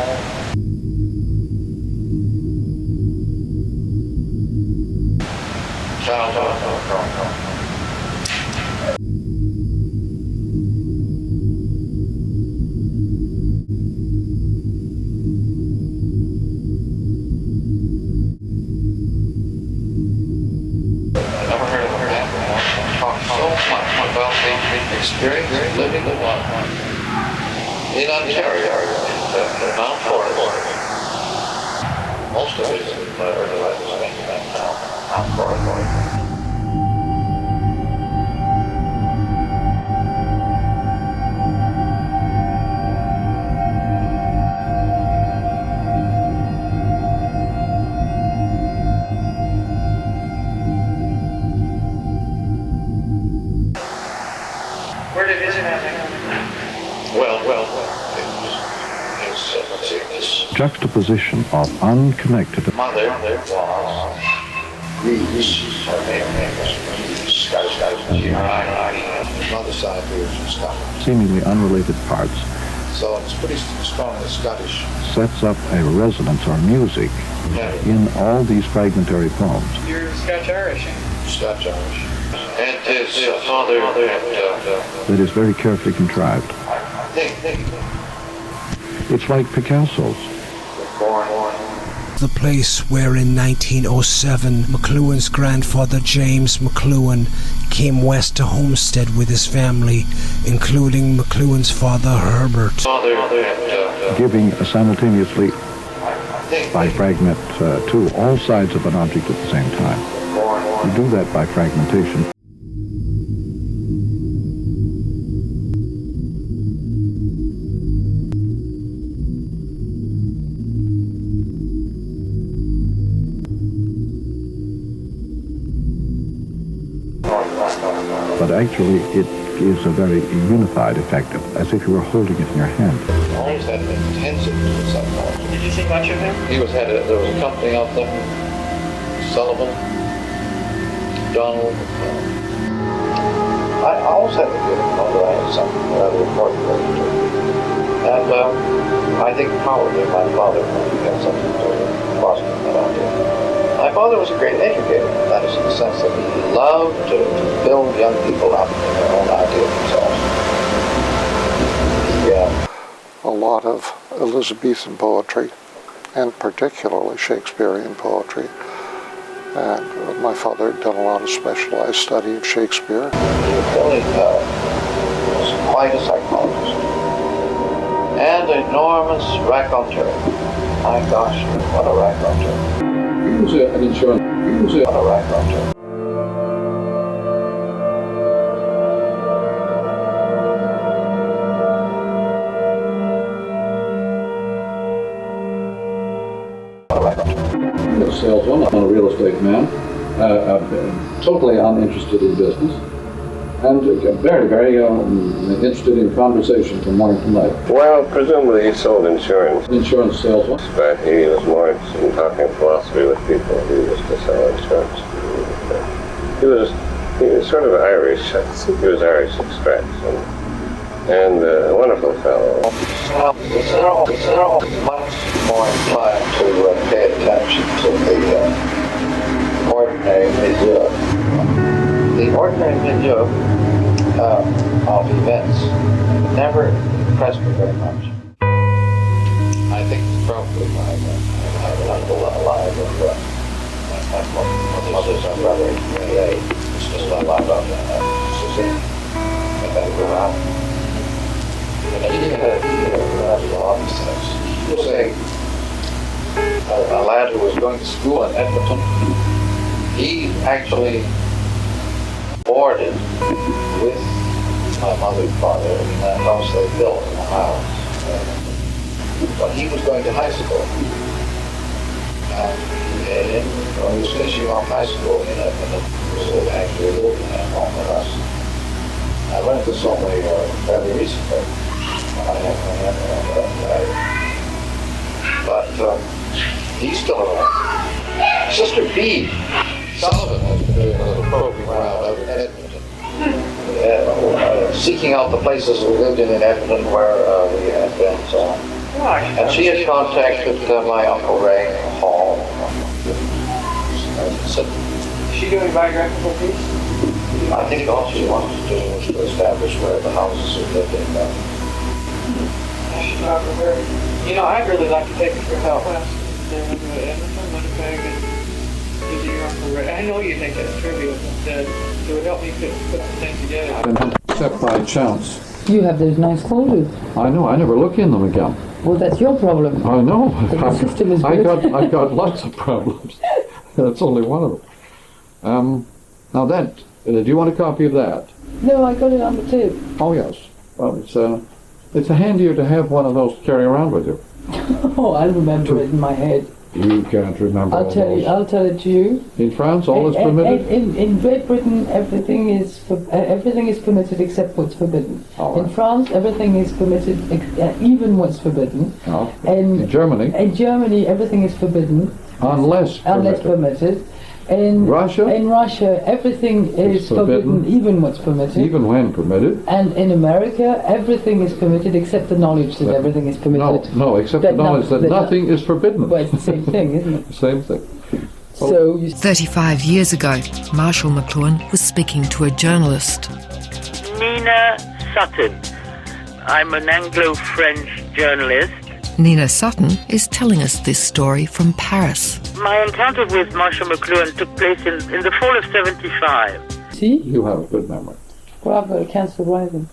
Child. Experience living in Ontario, Mount Forest. Most of it is in early life is spent in Mount Forest. Where did his family come from? Well, it's Juxtaposition of unconnected. mother was her name was Scottish. His mother's side was from Scotland. Seemingly unrelated parts So it's pretty strongly Scottish. sets up a resonance or music in all these fragmentary poems. You're Scotch-Irish. Scotch-Irish. And his father had, That is very carefully contrived. It's like Picasso's. The place where in 1907 McLuhan's grandfather James McLuhan came west to Homestead with his family, including McLuhan's father Herbert. Giving simultaneously by fragment to all sides of an object at the same time. You do that by fragmentation. But actually it gives a very unified effect, as if you were holding it in your hand. Always had an intensity to psychology. Did you see much of him? There was a company out there, Sullivan, Donald. I always had to give him mother. I had something rather important to do. And I think probably my father had something to do with Boston that I did. My father was a great educator. That is in the sense that he loved to build young people up in their own idea of themselves. A lot of Elizabethan poetry, and particularly Shakespearean poetry. And my father had done a lot of specialized study of Shakespeare. Billy was quite a psychologist. And an enormous raconteur. My gosh, what a raconteur. He was an insurance. What a raconteur. A salesman, I'm a real estate man, totally uninterested in business, and very, very interested in conversation from morning to night. Well, presumably he sold insurance. Insurance salesman. But he was more interested in talking philosophy with people. He used to sell insurance. He was sort of Irish. I think he was Irish Express, and a wonderful fellow. Well, it's all much more inclined to pay attention to the ordinary milieu. The ordinary milieu of events. It never impressed me very much. I think probably I have an uncle alive and my mother's brother, it's just a lot of You'll say a lad who was going to school in Edmonton, he actually boarded with my mother's father in that house they built in the house when he was going to high school. And when he was finishing off high school in Edmonton, he was actually living at home with us. I learned this only fairly recently. But he's still alive. Sister B. Sullivan has been doing a little probing around out in Edmonton, seeking out the places we lived in Edmonton where we had been and so on. And she had contacted my Uncle Ray Hall. Is she doing biographical piece? I think all she wanted to do was to establish where the houses we lived in. I should talk to her. You know, I'd really like to take a trip out west. There was Edmonton, Winnipeg, and visit your Uncle Ray. I know you think that's trivial, but it would help me put the thing together. Except by chance. You have those nice clothes. I know, I never look in them again. Well, that's your problem. I know. The system is good. I got lots of problems. That's only one of them. Now that, do you want a copy of that? No, I got it on the tape. Oh yes. Well, it's handier to have one of those to carry around with you. Oh, I remember it in my head. You can't remember all those. I'll tell it to you. In France, all is permitted? In Great Britain, everything is permitted except what's forbidden. In France, everything is permitted, even what's forbidden. Oh. In Germany? In Germany, everything is forbidden. Unless permitted. In Russia, everything is forbidden, even what's permitted. Even when permitted. And in America, everything is permitted except the knowledge that everything is permitted. No, except the knowledge that nothing is forbidden. Well, it's the same thing, isn't it? Same thing. So 35 years ago, Marshall McLuhan was speaking to a journalist. Nina Sutton. I'm an Anglo-French journalist. Nina Sutton is telling us this story from Paris. My encounter with Marshall McLuhan took place in the fall of 75. See? You have a good memory. Well, I've got a cancer rising.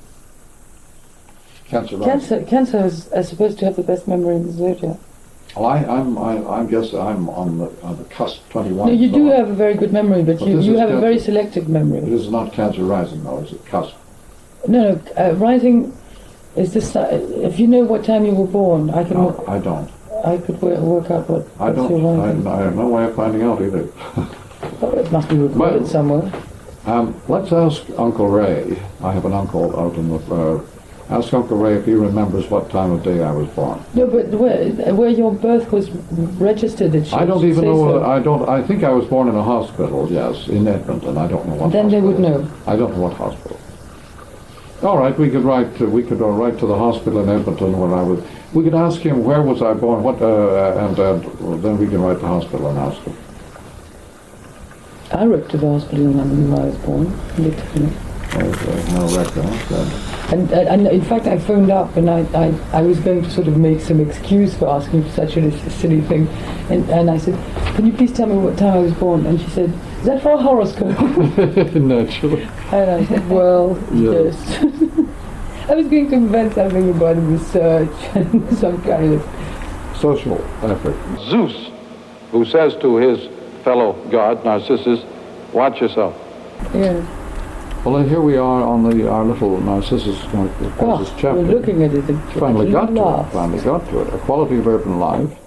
Cancer rising? Cancer is supposed to have the best memory in the zodiac. Well, I guess I'm on the cusp, 21. No, you do have a very good memory, but you have a very selective memory. It is not cancer rising, though, is it cusp? No, rising is this. If you know what time you were born, I can. No, I don't. I could work out what. I don't. I have no way of finding out either. Oh, it must be recorded somewhere. Let's ask Uncle Ray. I have an uncle out in the. Ask Uncle Ray if he remembers what time of day I was born. No, but where your birth was registered, it should I don't even know. So. I don't. I think I was born in a hospital. Yes, in Edmonton. I don't know what. Then they would know. I don't know what hospital. All right, we could write to the hospital in Edmonton where I was. We could ask him where was I born, what, and then we can write to the hospital and ask him. I wrote to the hospital in London where I was born. Okay, no record. And in fact, I phoned up and I was going to sort of make some excuse for asking for such a silly thing, and I said, "Can you please tell me what time I was born?" And she said, "Is that for a horoscope?" Naturally. And I said, "Well, yes." I was going to invent something about research and some kind of social effort. Zeus, who says to his fellow god, Narcissus, watch yourself. Yeah. Well, here we are on our little Narcissus chapter. We're looking at it. Finally got to it. A quality of urban life.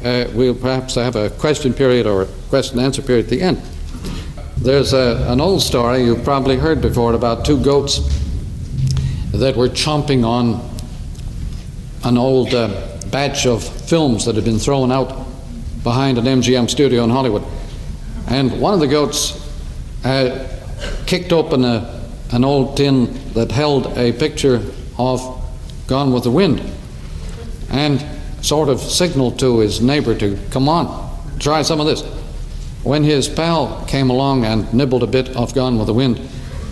we'll perhaps have a question period or a question and answer period at the end. There's an old story you've probably heard before about two goats that were chomping on an old batch of films that had been thrown out behind an MGM studio in Hollywood. And one of the goats kicked open an old tin that held a picture of Gone with the Wind and sort of signaled to his neighbor to come on, try some of this. When his pal came along and nibbled a bit of Gone with the Wind,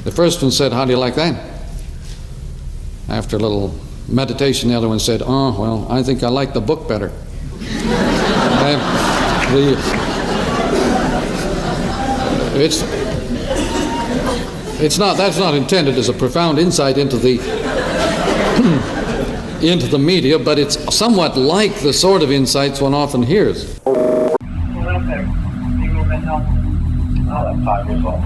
the first one said, "How do you like that?" After a little meditation, the other one said, "Oh, well, I think I like the book better." That's not intended as a profound insight into the into the media, but it's somewhat like the sort of insights one often hears. I'm 5 years old.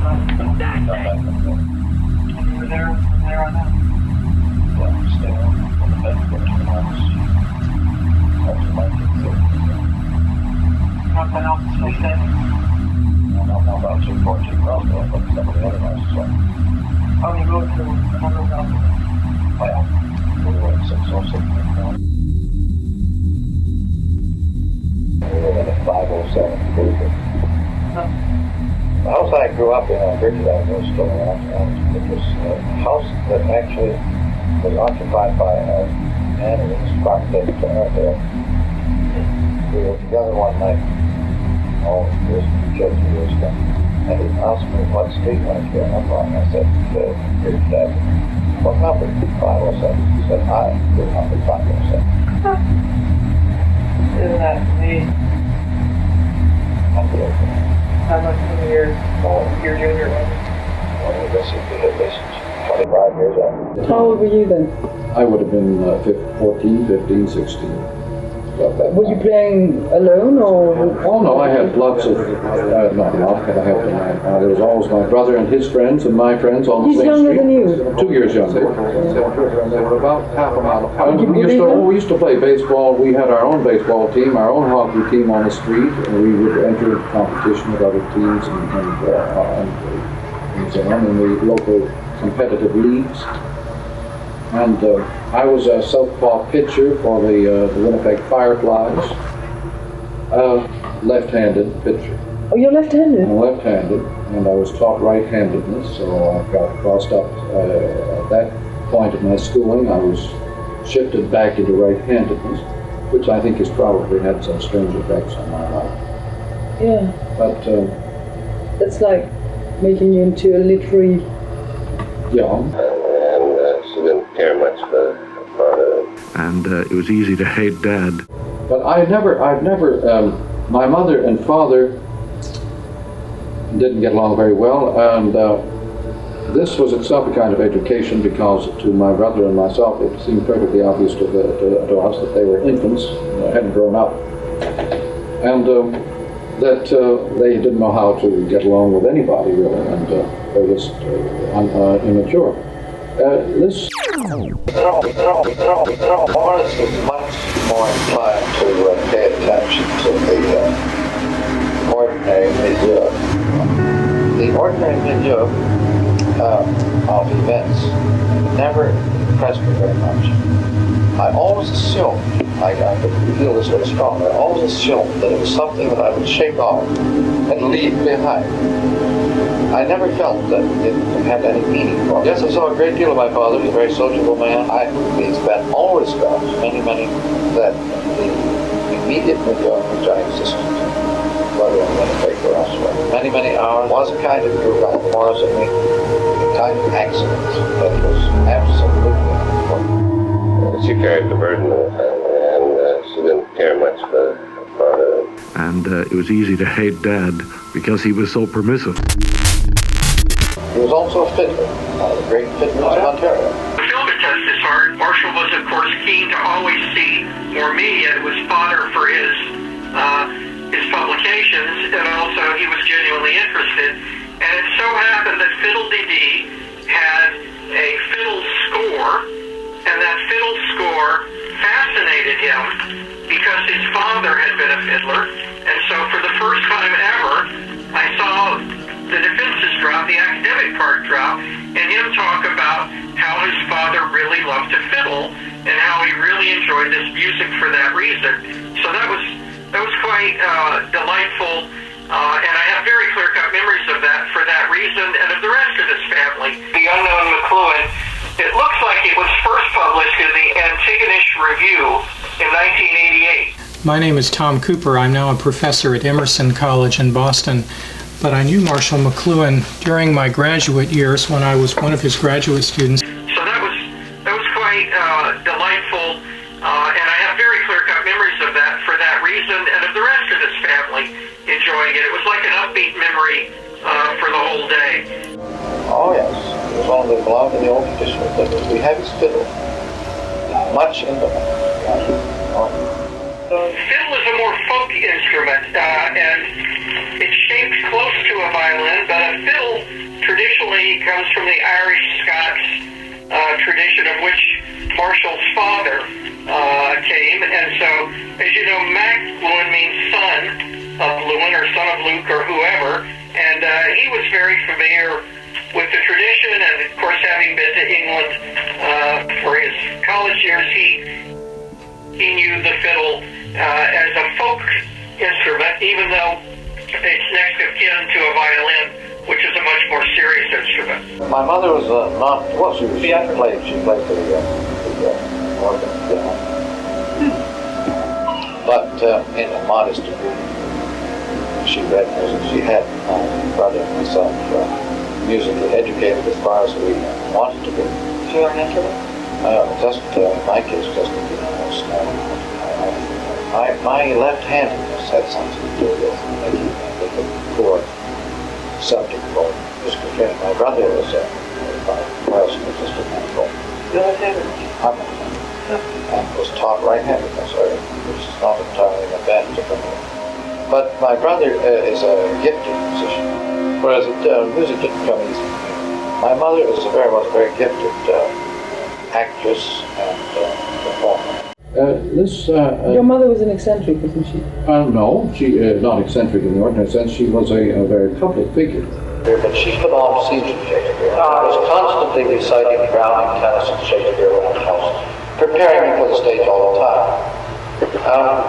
You were there on that? Yeah, I'm still on the bed for 2 months. Nothing else to say then? I'm not about to 14 girls, but some of the other ones as well. Oh, you moved to another house? Well, we were in 6 or 7. We were in a 507 Cruiser. The house I grew up in Bridgeville was still around. It was a house that actually was occupied by a man who was property there. We were together one night, years ago, and he asked me what street I was going up on. I said, Bridgeville. What number? 507. He said, I grew up at 507. Isn't that neat? How much years your junior was? Well, I guess it'd be at least 25 years old. How old were you then? I would have been 14, 15, 16. Were you playing alone or? Oh no, I had lots of, not lots, but I had, there was always my brother and his friends and my friends on the He's same younger street. than you? 2 years younger. They were about half a mile apart. We used to play baseball. We had our own baseball team, our own hockey team on the street, and we would enter competition with other teams and so on in the local competitive leagues. And I was a southpaw pitcher for the Winnipeg Fireflies, left-handed pitcher. Oh, you're left-handed? I'm left-handed, and I was taught right-handedness, so I got crossed up at that point of my schooling. I was shifted back into right-handedness, which I think has probably had some strange effects on my life. Yeah. But that's like making you into a literary... Yeah. She didn't care much for it. And it was easy to hate Dad. But I've never, my mother and father didn't get along very well, and this was itself a kind of education because to my brother and myself it seemed perfectly obvious to us that they were infants, hadn't grown up, and that they didn't know how to get along with anybody really, and they were just immature. This. Morris was much more inclined to pay attention to the ordinary milieu. The ordinary milieu of events never impressed me very much. I always assumed, I feel this very strongly, I always assumed that it was something that I would shake off and leave behind. I never felt that it had any meaning for me. Yes, I saw a great deal of my father. He was a very sociable man. Always felt, many, that the immediate milieu in which I existed, whether in Winnipeg or elsewhere, many hours, was a kind of Drew Morris and me, a kind of accident that was absolutely important. She carried the burden of the family, and she didn't care much for it. And it was easy to hate Dad because he was so permissive. He was also a fiddler, one of the great fiddlers of Ontario. The film to test his heart, Marshall was of course keen to always see more media. It was fodder for his publications, and also he was genuinely interested. And it so happened that Fiddle Dee Dee had a fiddle score, and that fiddle score fascinated him because because his father had been a fiddler, and so for the first time ever, I saw the defenses drop, the academic part drop, and him talk about how his father really loved to fiddle and how he really enjoyed this music for that reason. So that was quite delightful, and I have very clear-cut memories of that for that reason and of the rest of his family. The Unknown McLuhan, it looks like it was first published in the Antigonish Review in 1988. My name is Tom Cooper. I'm now a professor at Emerson College in Boston. But I knew Marshall McLuhan during my graduate years when I was one of his graduate students. So that was quite delightful, and I have very clear-cut memories of that for that reason and of the rest of his family enjoying it. It was like an upbeat memory for the whole day. Oh yes, it was one of the belonged to the old tradition. We have his fiddle, much in the Fiddle is a more folk instrument, and it's shaped close to a violin, but a fiddle traditionally comes from the Irish-Scots tradition of which Marshall's father came, and so, as you know, McLuhan means son of Lewin or son of Luke or whoever, and he was very familiar with the tradition, and of course, having been to England for his college years, he knew the fiddle as a folk instrument, even though it's next of kin to a violin, which is a much more serious instrument. My mother was she played the organ piano, but in a modest degree. She read music. She had my brother and myself musically educated as far as we wanted to be. Did you learn instrument? In my case, just the piano. My left-handedness had something to do with making the poor subject for musical training. My brother was a person assistant manifold. You're left-handed? I'm left-handed. And was taught right-handed, which is not entirely an advantage for me. But my brother is a gifted musician, whereas music didn't come easy. My mother was a very gifted actress and performer. Your mother was an eccentric, wasn't she? No, she not eccentric in the ordinary sense. She was a very public figure. But she put on scenes of Shakespeare. I was constantly reciting Browning, Tennyson, Shakespeare around the house, preparing me for the stage all the time.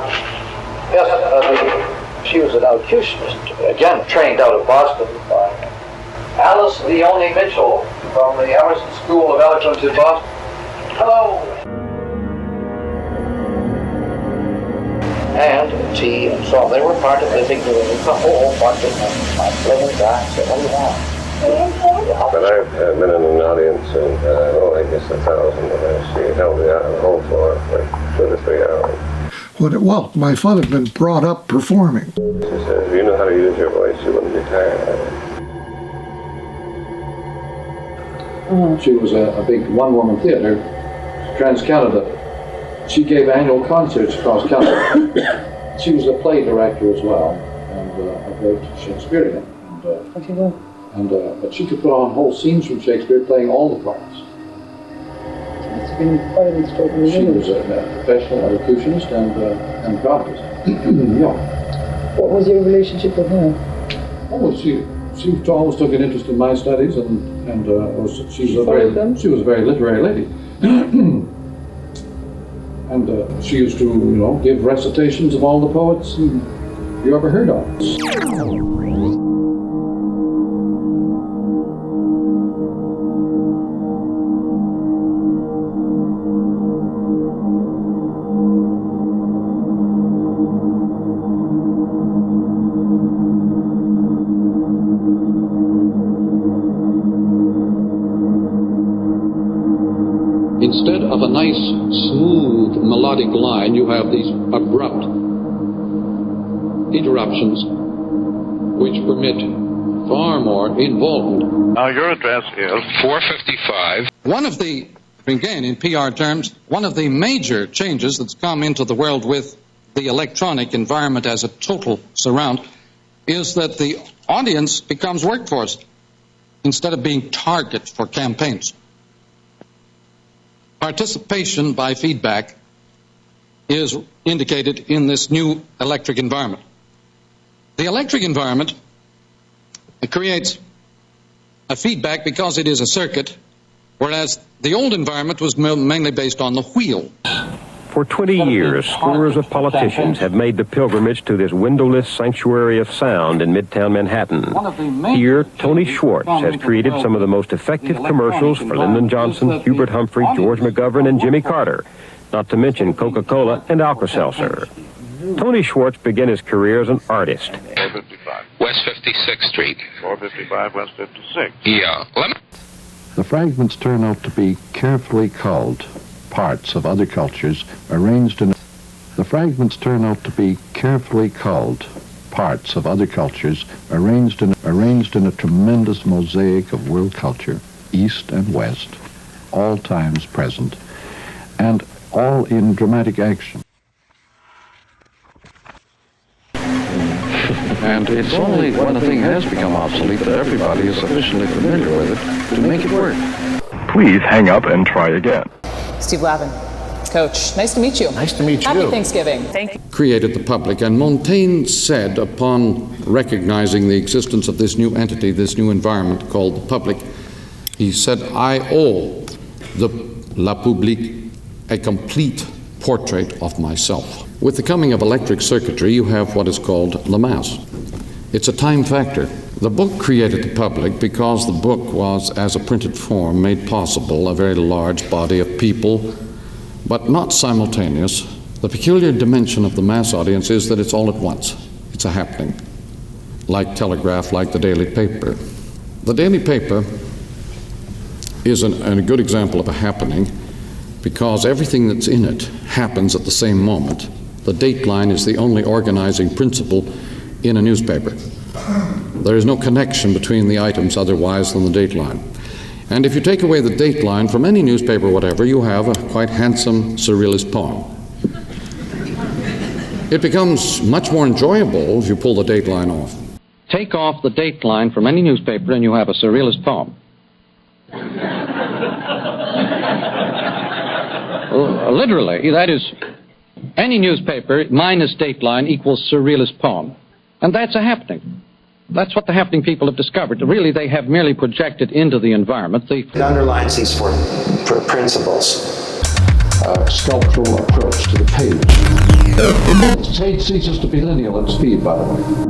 She was an elocutionist, again trained out of Boston by Alice Leone Mitchell from the Emerson School of Eloquence in Boston. Hello. And tea and so on. They were part of the big a whole bunch of them. My living guys said, what do you want? But I've been in an audience, and I guess 1,000, and she held me out on the whole floor for 2 to 3 hours. Well, my father had been brought up performing. She said, if you know how to use your voice, you wouldn't be tired of it. She was a big one-woman theater, Trans-Canada. She gave annual concerts across Canada. She was a play director as well, and a great Shakespearean. But she could put on whole scenes from Shakespeare, playing all the parts. It's been quite an extraordinary. She was a professional elocutionist and dramatist. Yeah. What was your relationship with her? Oh, she always took an interest in my studies, she was a very literary lady. And she used to, give recitations of all the poets you ever heard of. Instead of a nice, smooth, melodic line, you have these abrupt interruptions which permit far more involvement. Now your address is 455. In PR terms, one of the major changes that's come into the world with the electronic environment as a total surround is that the audience becomes workforce instead of being target for campaigns. Participation by feedback is indicated in this new electric environment. The electric environment creates a feedback because it is a circuit, whereas the old environment was mainly based on the wheel. For 20 years, scores of politicians have made the pilgrimage to this windowless sanctuary of sound in Midtown Manhattan. Here, Tony Schwartz has created some of the most effective commercials for Lyndon Johnson, Hubert Humphrey, George McGovern, and Jimmy Carter, not to mention Coca-Cola and Alka-Seltzer. Tony Schwartz began his career as an artist. 455. West 56th Street. 455 West 56. Yeah. The fragments turn out to be carefully culled parts of other cultures arranged in the fragments turn out to be carefully culled parts of other cultures arranged in a tremendous mosaic of world culture, east and west, all times present, and all in dramatic action. And it's only when a thing has become obsolete that everybody is sufficiently familiar with it to make it work. Please hang up and try again. Steve Lavin, Coach, nice to meet you. Nice to meet you. Happy Thanksgiving. Thank you. Created the public, and Montaigne said, upon recognizing the existence of this new entity, this new environment called the public, he said, I owe the la public a complete portrait of myself. With the coming of electric circuitry, you have what is called la masse. It's a time factor. The book created the public because the book was, as a printed form, made possible a very large body of people, but not simultaneous. The peculiar dimension of the mass audience is that it's all at once. It's a happening, like telegraph, like the daily paper. The daily paper is a good example of a happening because everything that's in it happens at the same moment. The date line is the only organizing principle in a newspaper. There is no connection between the items otherwise than the date line. And if you take away the date line from any newspaper or whatever, you have a quite handsome surrealist poem. It becomes much more enjoyable if you pull the date line off. Take off the date line from any newspaper and you have a surrealist poem. Literally, that is, any newspaper minus date line equals surrealist poem. And that's a happening. That's what the happening people have discovered. Really, they have merely projected into the environment. It underlines these four principles. Sculptural approach to the page. The page ceases to be linear in speed, by the way.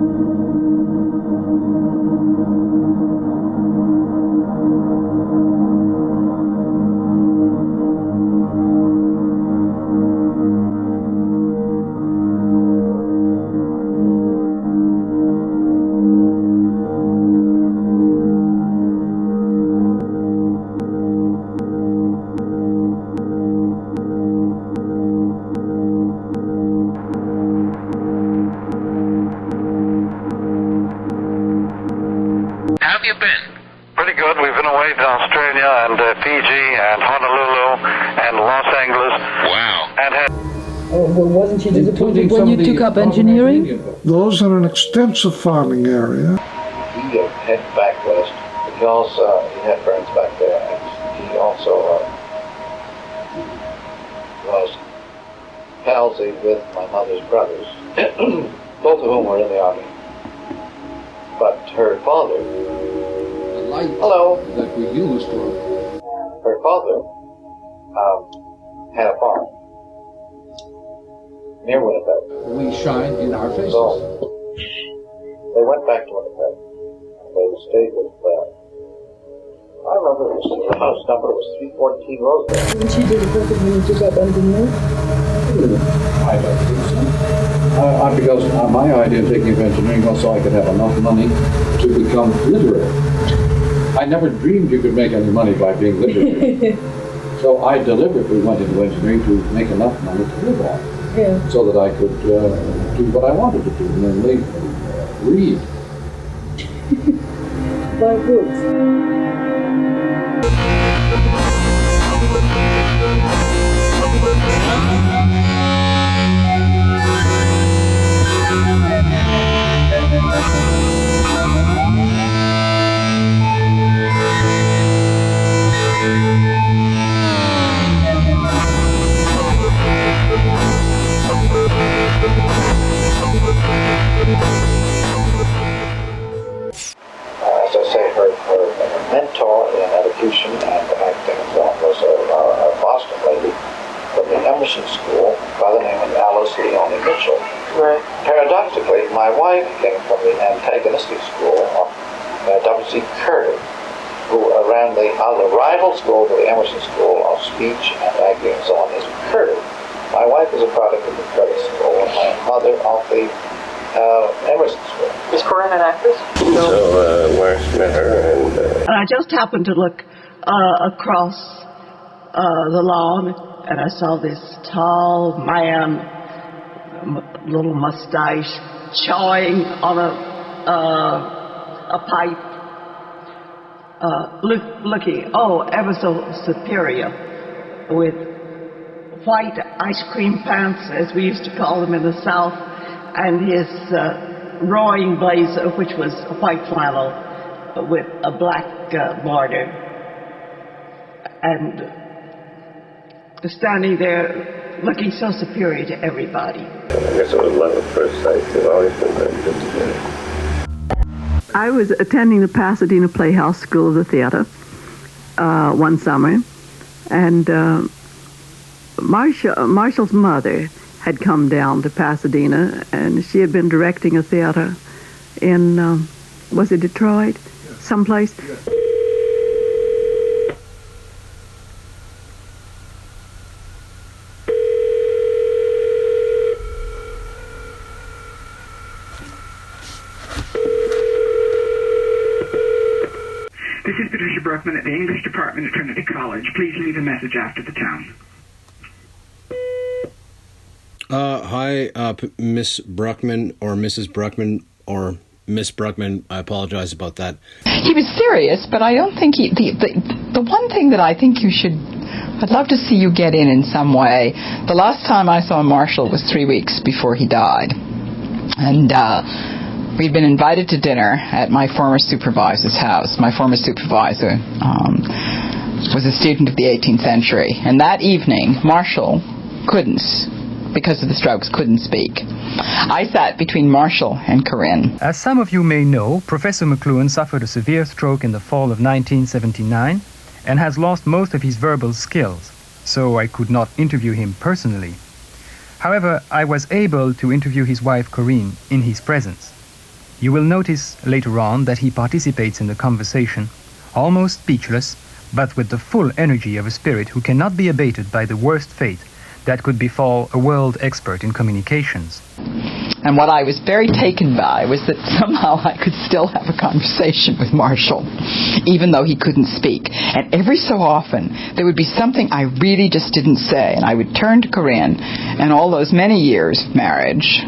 Wasn't she disappointed when you took up engineering? Those in an extensive farming area. He headed back west. He also he had friends back there, and he also was palsy with my mother's brothers, both of whom were in the army. But her father, that we used for her father had a farm near Winnipeg. We shine in our faces. So they went back to Winnipeg. They stayed with, I remember the house number was 314 Rosedale. Wasn't she disappointed when you took up engineering? I don't think so. Because my idea of taking up engineering was so I could have enough money to become literate. I never dreamed you could make any money by being literate. So I deliberately went into engineering to make enough money to live on. Yeah. So that I could do what I wanted to do, namely read. Buy books. Paradoxically, my wife came from the antagonistic school of W.C. Curtis, who ran the rival school to the Emerson School of Speech and Acting and so on is Curtis. My wife is a product of the Curtis School, and my mother of the Emerson School. Is Corinne an actress? So Marsh met her, and I just happened to look across the lawn, and I saw this tall man, little mustache, chawing on a pipe, looking, ever so superior, with white ice cream pants, as we used to call them in the South, and his rowing blazer, which was white flannel with a black border, and standing there looking so superior to everybody. I guess it was love at first sight. They've always been very good together. I was attending the Pasadena Playhouse School of the Theater one summer, and Marshall's mother had come down to Pasadena, and she had been directing a theater in, was it Detroit? Someplace? This is Patricia Brookman at the English Department at Trinity College. Please leave a message after the tone. Hi, Miss Bruckman or Mrs. Bruckman or Miss Bruckman. I apologize about that. He was serious, but I don't think the one thing that I think you should, I'd love to see you get in some way. The last time I saw Marshall was 3 weeks before he died. And we'd been invited to dinner at my former supervisor's house. My former supervisor was a student of the 18th century. And that evening, Marshall couldn't, because of the strokes, couldn't speak. I sat between Marshall and Corinne. As some of you may know, Professor McLuhan suffered a severe stroke in the fall of 1979 and has lost most of his verbal skills, so I could not interview him personally. However, I was able to interview his wife Corinne in his presence. You will notice later on that he participates in the conversation, almost speechless, but with the full energy of a spirit who cannot be abated by the worst fate that could befall a world expert in communications. And what I was very taken by was that somehow I could still have a conversation with Marshall, even though he couldn't speak. And every so often, there would be something I really just didn't say, and I would turn to Corinne, and all those many years of marriage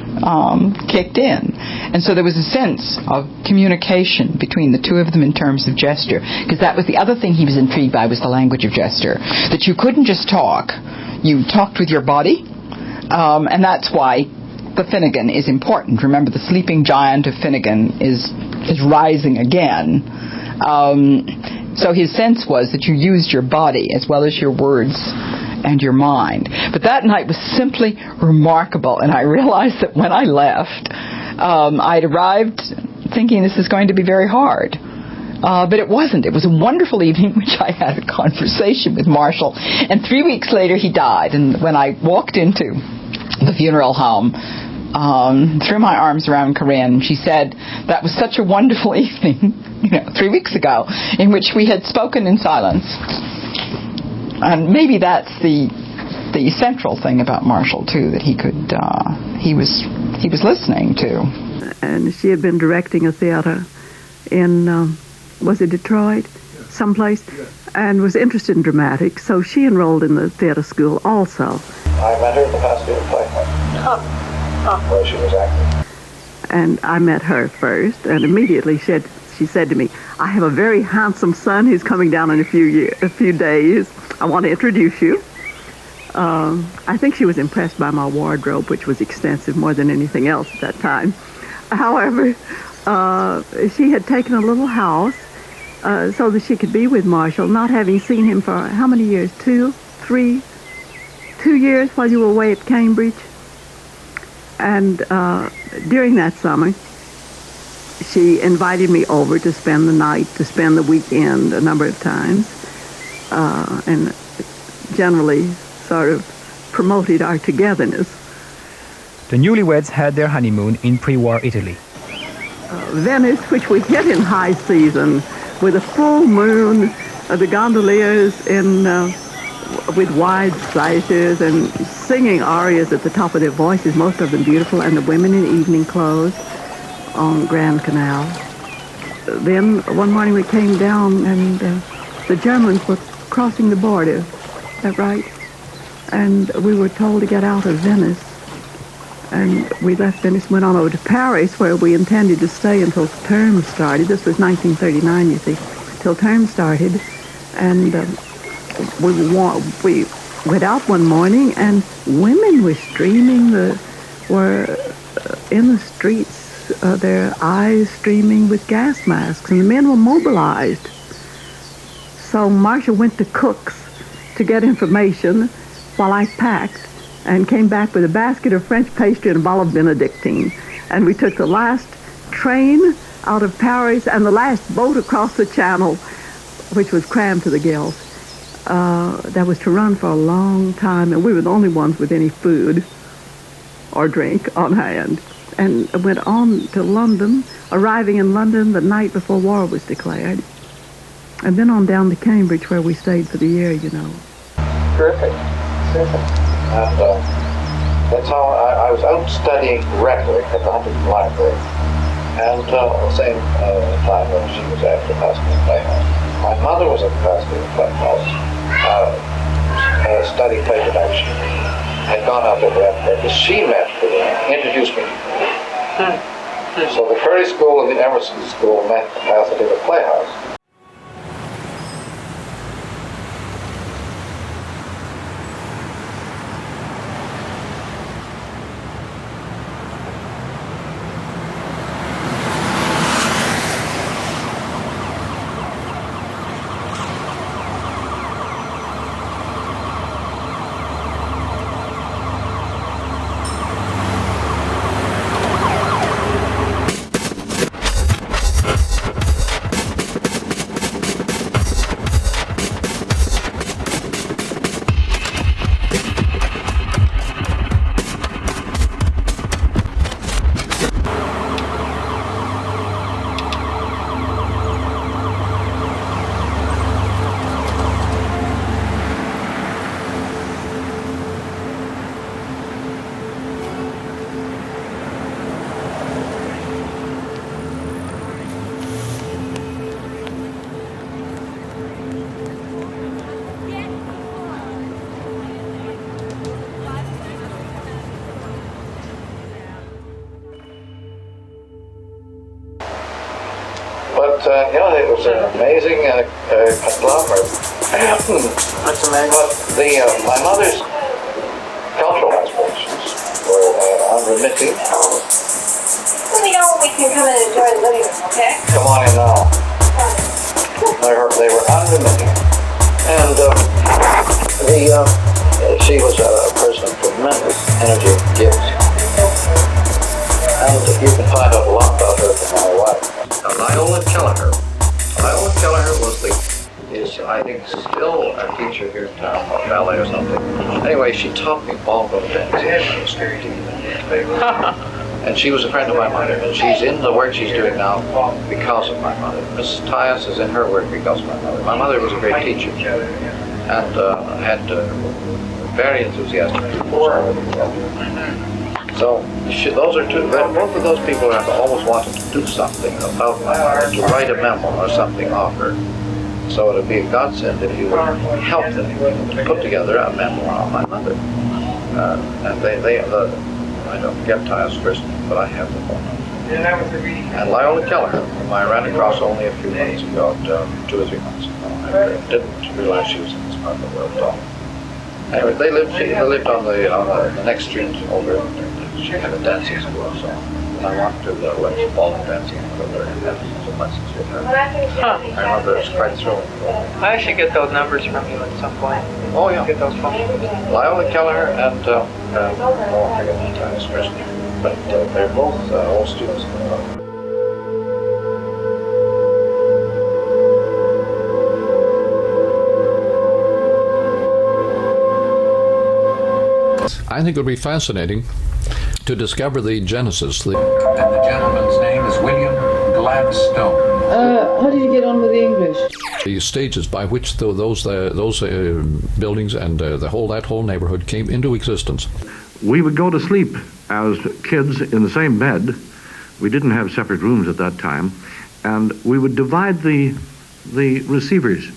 kicked in. And so there was a sense of communication between the two of them in terms of gesture, because that was the other thing he was intrigued by, was the language of gesture, that you couldn't just talk. You talked with your body, and that's why the Finnegan is important. Remember, the sleeping giant of Finnegan is rising again. So his sense was that you used your body as well as your words and your mind. But that night was simply remarkable, and I realized that when I left, I'd arrived thinking this is going to be very hard. But it wasn't. It was a wonderful evening in which I had a conversation with Marshall. And 3 weeks later, he died. And when I walked into the funeral home, threw my arms around Corinne, she said, that was such a wonderful evening, 3 weeks ago, in which we had spoken in silence. And maybe that's the central thing about Marshall, too, that he was listening to. And she had been directing a theater in... was it Detroit? Someplace? And was interested in dramatics, so she enrolled in the theater school also. I met her at the Pasadena Playhouse, where she was acting. And I met her first, and immediately she said to me, I have a very handsome son who's coming down in a few days. I want to introduce you. I think she was impressed by my wardrobe, which was extensive more than anything else at that time. However, she had taken a little house so that she could be with Marshall, not having seen him for how many years? 2 years while you were away at Cambridge. And during that summer, she invited me over to spend the night, to spend the weekend a number of times, and generally sort of promoted our togetherness. The newlyweds had their honeymoon in pre-war Italy. Venice, which we hit in high season, with a full moon, the gondoliers with wide sashes and singing arias at the top of their voices, most of them beautiful, and the women in evening clothes on Grand Canal. Then one morning we came down and the Germans were crossing the border. Is that right? And we were told to get out of Venice. And we left Venice, went on over to Paris, where we intended to stay until term started. This was 1939, you see, till term started. And we went out one morning, and women were streaming, were in the streets, their eyes streaming with gas masks, and the men were mobilized. So Marshall went to Cook's to get information while I packed, and came back with a basket of French pastry and a bottle of Benedictine. And we took the last train out of Paris and the last boat across the channel, which was crammed to the gills. That was to run for a long time, and we were the only ones with any food or drink on hand. And went on to London, arriving in London the night before war was declared. And then on down to Cambridge, where we stayed for the year, you know. Terrific. And that's how I was out studying rhetoric at the Huntington Library. And at the same time when she was at the Pasadena Playhouse. My mother was at the Pasadena Playhouse, studying play production. Had gone up at that. She introduced me. So the Curry School and the Emerson School met at the Pasadena Playhouse. But, it was an amazing conglomerate. That's amazing. But my mother's cultural aspirations were unremitting. Let me know when we can come in and enjoy the living room, okay? Come on in now. They were unremitting. And she was a person of tremendous energy and gifts. And you can find out a lot about her from my wife. Liola Kelleher. Liola Kelleher is I think still a teacher here in town, or ballet or something. Anyway, she taught me ballroom dancing when I was 13. And she was a friend of my mother, and she's in the work she's doing now because of my mother. Mrs. Tyus is in her work because of my mother. My mother was a great teacher and had very enthusiastic pupils. So those are two. Both of those people have always wanted to do something about my mother, to write a memo or something of her. So it would be a godsend if you would help them to put together a memoir on my mother. And I don't get Tyus' first name, but I have the phone number. And Liola Kelleher, whom I ran across only a few months ago, 2 or 3 months ago. I didn't realize she was in this part of the world at all. Anyway, they lived on the next street over. She had a dancing school, so I wanted to learn some ballroom dancing and have some lessons with her. I remember it was quite thrilling. I should get those numbers from you at some point. Oh yeah. Get those phone numbers. Liola Kelleher and I forget the Tyus' first name, but they're both old students. I think it would be fascinating to discover the genesis. And the gentleman's name is William Gladstone. How did you get on with the English? The stages by which those buildings and that whole neighborhood came into existence. We would go to sleep as kids in the same bed. We didn't have separate rooms at that time, and we would divide the receivers,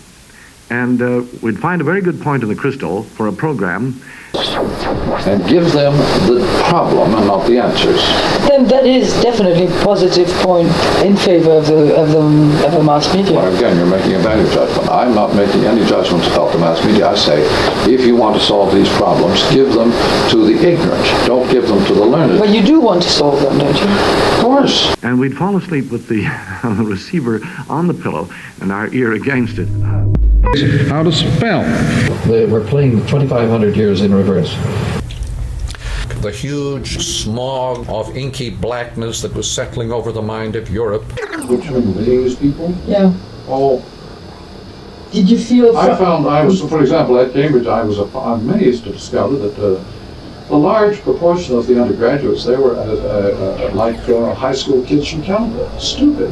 and we'd find a very good point in the crystal for a program. And give them the problem and not the answers. Then that is definitely a positive point in favor of the mass media. Well, again, you're making a value judgment. I'm not making any judgments about the mass media. I say, if you want to solve these problems, give them to the ignorant. Don't give them to the learned. Well, you do want to solve them, don't you? Of course. And we'd fall asleep with the receiver on the pillow and our ear against it. How to spell. We're playing 2,500 years in reverse. The huge smog of inky blackness that was settling over the mind of Europe. Which are the English people? Yeah. Oh. Did you feel... for example, at Cambridge, I was amazed to discover that a large proportion of the undergraduates, they were like high school kids from Canada. Stupid.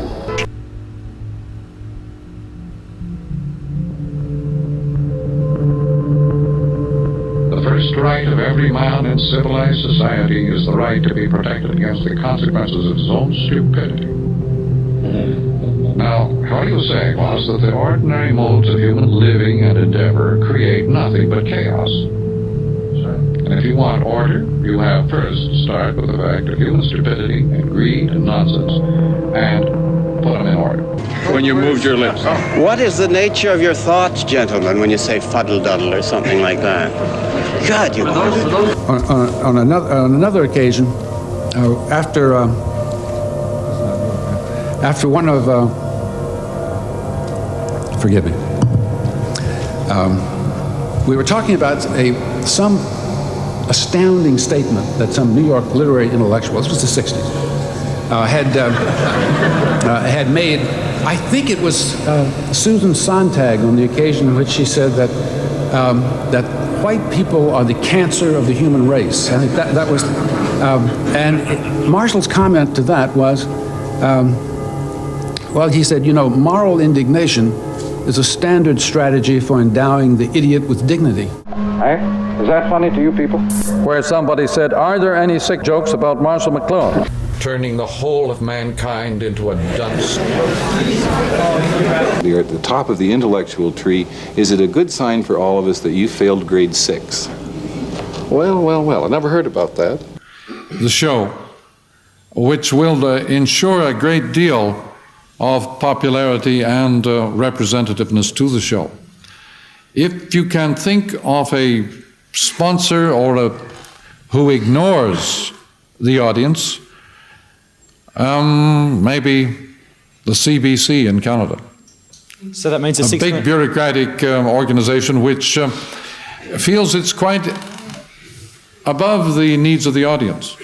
The first right of every man in civilized society is the right to be protected against the consequences of his own stupidity. Now, what he was saying was that the ordinary modes of human living and endeavor create nothing but chaos. And if you want order, you have first to start with the fact of human stupidity and greed and nonsense, and put them in order. When you moved your lips. What is the nature of your thoughts, gentlemen, when you say fuddle-duddle or something like that? God, you... On another occasion, after one of... forgive me. We were talking about some astounding statement that some New York literary intellectual, this was the 60s, had made. I think it was Susan Sontag on the occasion in which she said that white people are the cancer of the human race. I think that was, and Marshall's comment to that was, well, he said, you know, moral indignation is a standard strategy for endowing the idiot with dignity. Hey, is that funny to you people? Where somebody said, are there any sick jokes about Marshall McLuhan? Turning the whole of mankind into a dunce. You're at the top of the intellectual tree. Is it a good sign for all of us that you failed grade 6? Well, I never heard about that. The show, which will ensure a great deal of popularity and representativeness to the show. If you can think of a sponsor or who ignores the audience, maybe the CBC in Canada. So that means a big bureaucratic organization which feels it's quite above the needs of the audience.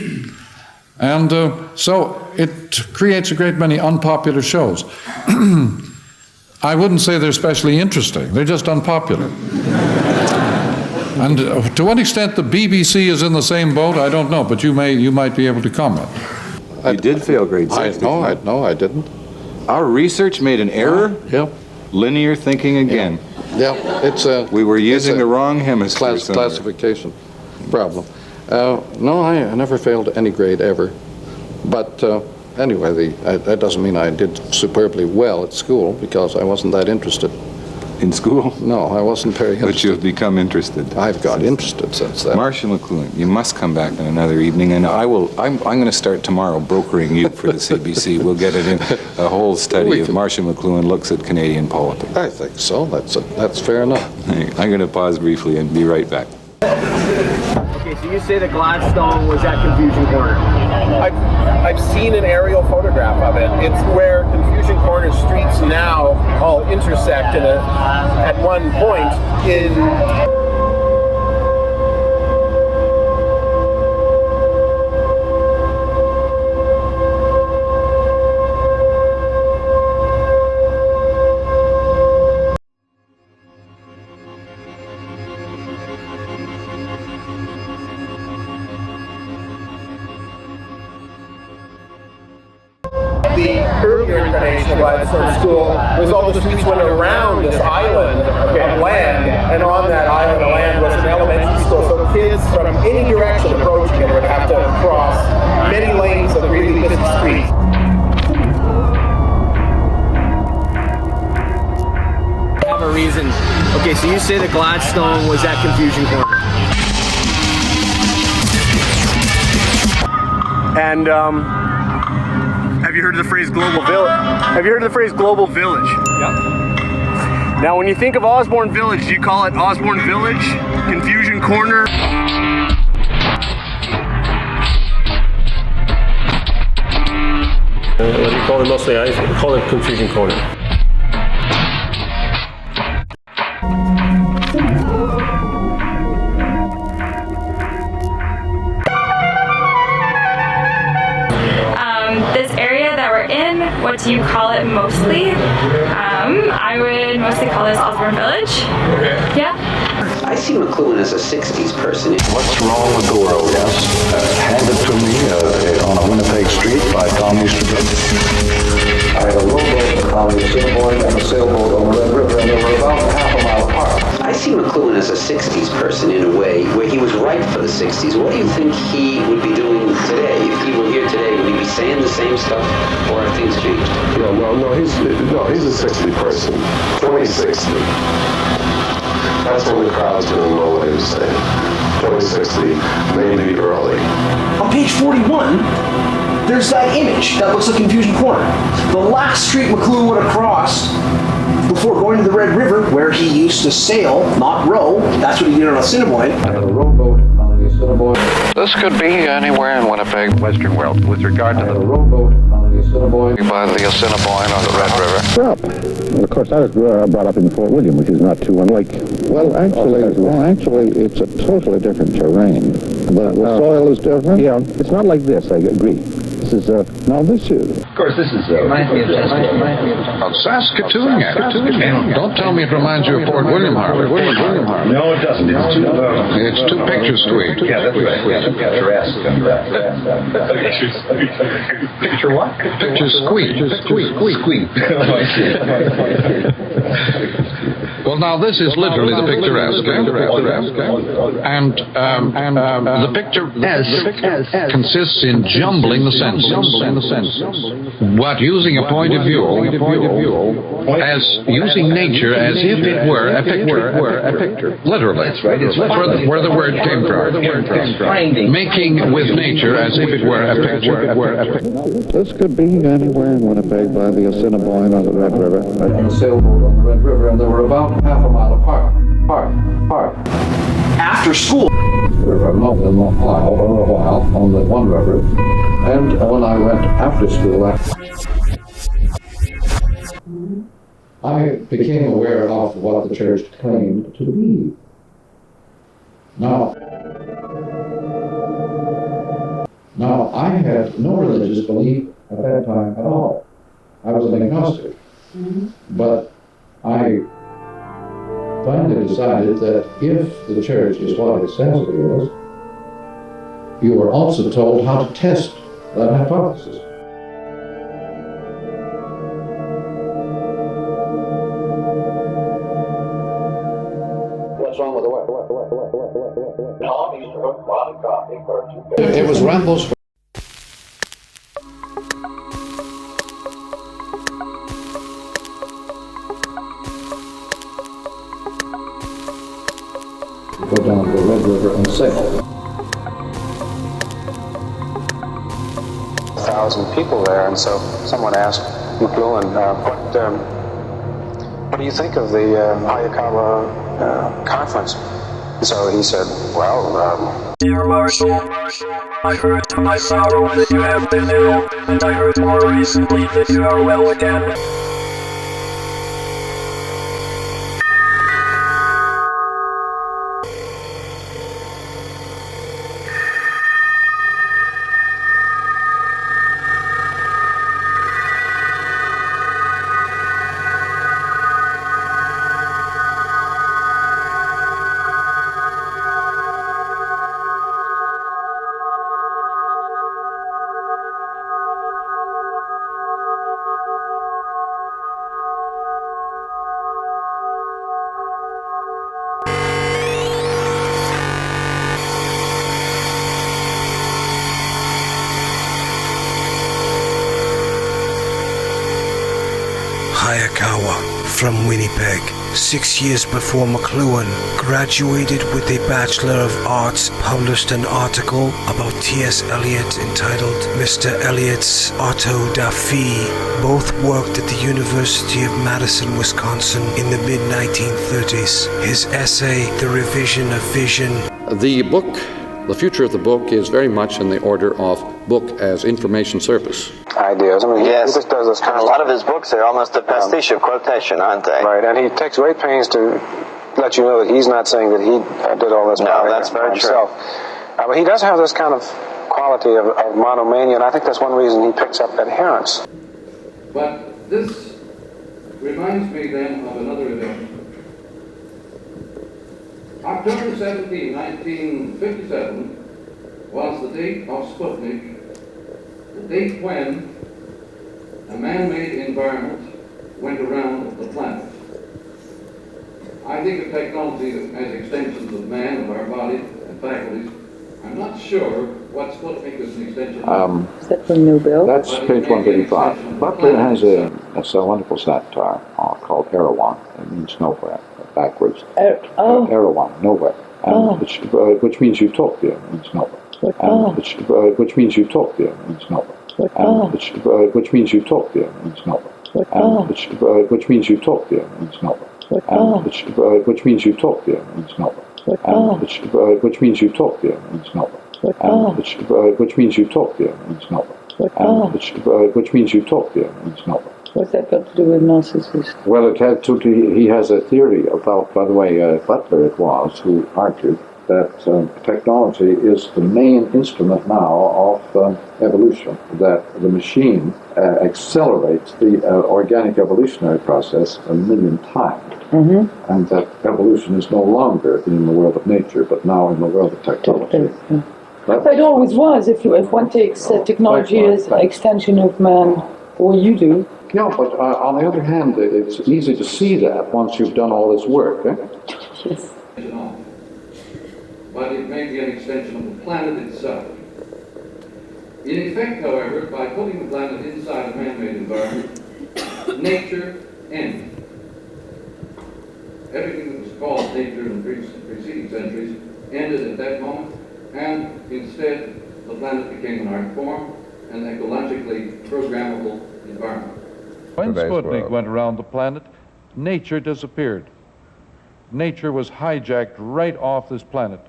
And so it creates a great many unpopular shows. I wouldn't say they're especially interesting. They're just unpopular. And to what extent the BBC is in the same boat, I don't know, but you might be able to comment. You did fail grade 6. No, I didn't. Our research made an error? Yep. Linear thinking again. Yeah, it's we were using the wrong hemisphere. Classification problem. No, I never failed any grade ever. But anyway, that doesn't mean I did superbly well at school because I wasn't that interested. In school? No, I wasn't very interested. But you have become interested. I've got interested since then. Marshall McLuhan, you must come back on another evening, and I'm going to start tomorrow brokering you for the CBC. We'll get it in a whole study of Marshall McLuhan looks at Canadian politics. I think so. That's fair enough. I'm going to pause briefly and be right back. Okay, so you say that Gladstone was at Confusion Corner. I've seen an aerial photograph of it. It's where Confusion Corner streets now all intersect at one point in... combination of limestone school was all the streets went around this island of land, and on that island of land was an elementary school. So kids from any direction approaching it would have to cross many lanes of really busy streets. Have a reason. Okay, so you say that Gladstone was at Confusion Corner. And have you heard of the phrase global village? Have you heard of the phrase global village? Yep. Now, when you think of Osborne Village, do you call it Osborne Village, Confusion Corner? What do you call it mostly? I call it Confusion Corner. This area that we're in, what do you call it mostly? I would mostly call this Osborne Village. Okay. Yeah. I see McLuhan as a 60s person. What's Wrong with the World? Yes. Handed to me on a Winnipeg street by Tom Easterby. I had a rowboat on the Assiniboine and a sailboat on the Red River, and they were about half a mile apart. I see McLuhan as a 60s person in a way where he was right for the 60s. What do you think he would be doing today? If he were here today, would he be saying the same stuff, or have things changed? No, he's a 60 person. 2060. That's when the crowd's going to know what he was saying. 2060, maybe early. On page 41, there's that image that looks like Confusion Corner. The last street McLuhan would have crossed before going to the Red River, where he used to sail, not row. That's what he did on Assiniboine. I had a rowboat on the Assiniboine. This could be anywhere in Winnipeg, Western world, with regard to the rowboat on the Assiniboine. By the Assiniboine on the Red River. Up. Well, of course, I was brought up in Fort William, which is not too unlike. Well, actually, it's a totally different terrain. The soil is different. Yeah, it's not like this. I agree. This is now this is. Of course, this is Saskatoon. Don't tell me it reminds you of Fort William Harbor. No, it doesn't. It's too picture-sweet. Yeah, that's right. Picturesque. Picture what? Picture-squeak. Squeak. Well, now this is literally the picturesque, and the picturesque consists in jumbling the senses. But using a point of view, as using nature as if it were a picture. Literally. That's right. It's where the word came from. Making with nature as if it were a picture. This could be anywhere in Winnipeg by the Assiniboine or the Red River. On a sailboat on the Red River, and they were about half a mile apart. After school. We were a while on the one river, and when I went after school, I became aware of what the church claimed to be. Now, I had no religious belief at that time at all. I was an agnostic. But I finally decided that if the church is what it says it is, you were also told how to test that hypothesis. What's wrong with the word? It was Rambo's. Go down to the Red River and sail. 1,000 people there, and so someone asked McLuhan, what do you think of the Hayakawa conference? So he said, well, Dear Marshall, I heard to my sorrow that you have been ill, and I heard more recently that you are well again. Hayakawa from Winnipeg. 6 years before McLuhan graduated with a Bachelor of Arts, published an article about T.S. Eliot entitled Mr. Eliot's Autodafé. Both worked at the University of Madison, Wisconsin in the mid-1930s. His essay, The Revision of Vision. The book, the future of the book, is very much in the order of book as information service. Ideas. I mean, he just does this kind a lot of his books are almost a pastiche of quotation, aren't they? Right, and he takes great pains to let you know that he's not saying that he did all this No, that's very himself. But he does have this kind of quality of monomania, and I think that's one reason he picks up adherents. But this reminds me then of another event. October 17, 1957 was the date of Sputnik, the date when a man-made environment went around the planet. I think of technology as extensions of man, of our body and faculties. I'm not sure what Sputnik is an extension of. Is that from Nobel? That's page 135. Butler has a wonderful satire called Erewhon. It means nowhere, backwards. Erewhon, nowhere. Which means utopia, means nowhere. Which means utopia, means nowhere. Which means utopia, means nowhere. Which means utopia, means nowhere. Which means utopia, means nowhere. Which means utopia, means nowhere. Which means utopia, means nowhere. Which means utopia, means nowhere. What's that got to do with narcissist? Well, it had to. He has a theory about, by the way, Butler it was, who argued that technology is the main instrument now of evolution, that the machine accelerates the organic evolutionary process 1,000,000 times, and that evolution is no longer in the world of nature, but now in the world of technology. But it always was. If one takes technology as an extension of man, or you do. Yeah, but on the other hand, it's easy to see that once you've done all this work. Yes. But it may be an extension of the planet itself. In effect, however, by putting the planet inside a man-made environment, nature ended. Everything that was called nature in preceding centuries ended at that moment, and instead the planet became an art form, an ecologically programmable environment. When Sputnik went around the planet, nature disappeared. Nature was hijacked right off this planet.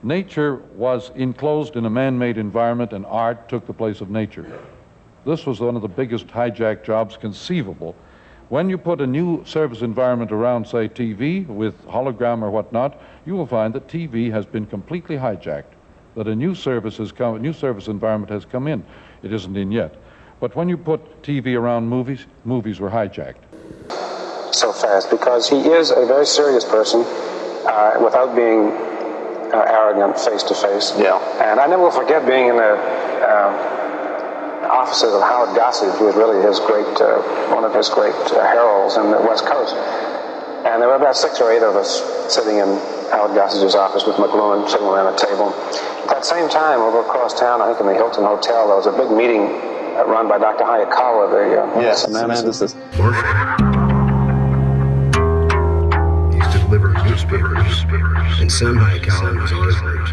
Nature was enclosed in a man-made environment, and art took the place of nature. This was one of the biggest hijack jobs conceivable. When you put a new service environment around, say, TV with hologram or whatnot, you will find that TV has been completely hijacked, that a new service environment has come in. It isn't in yet. But when you put TV around movies, movies were hijacked. So fast, because he is a very serious person without being arrogant face to face. Yeah. And I never will forget being in the offices of Howard Gossage, who was really his great, one of his great heralds in the West Coast. And there were about 6 or 8 of us sitting in Howard Gossage's office with McLuhan sitting around a table. At that same time, over across town, I think in the Hilton Hotel, there was a big meeting run by Dr. Hayakawa, the semanticist. He used to deliver newspapers, and some Hayakawa was on his route.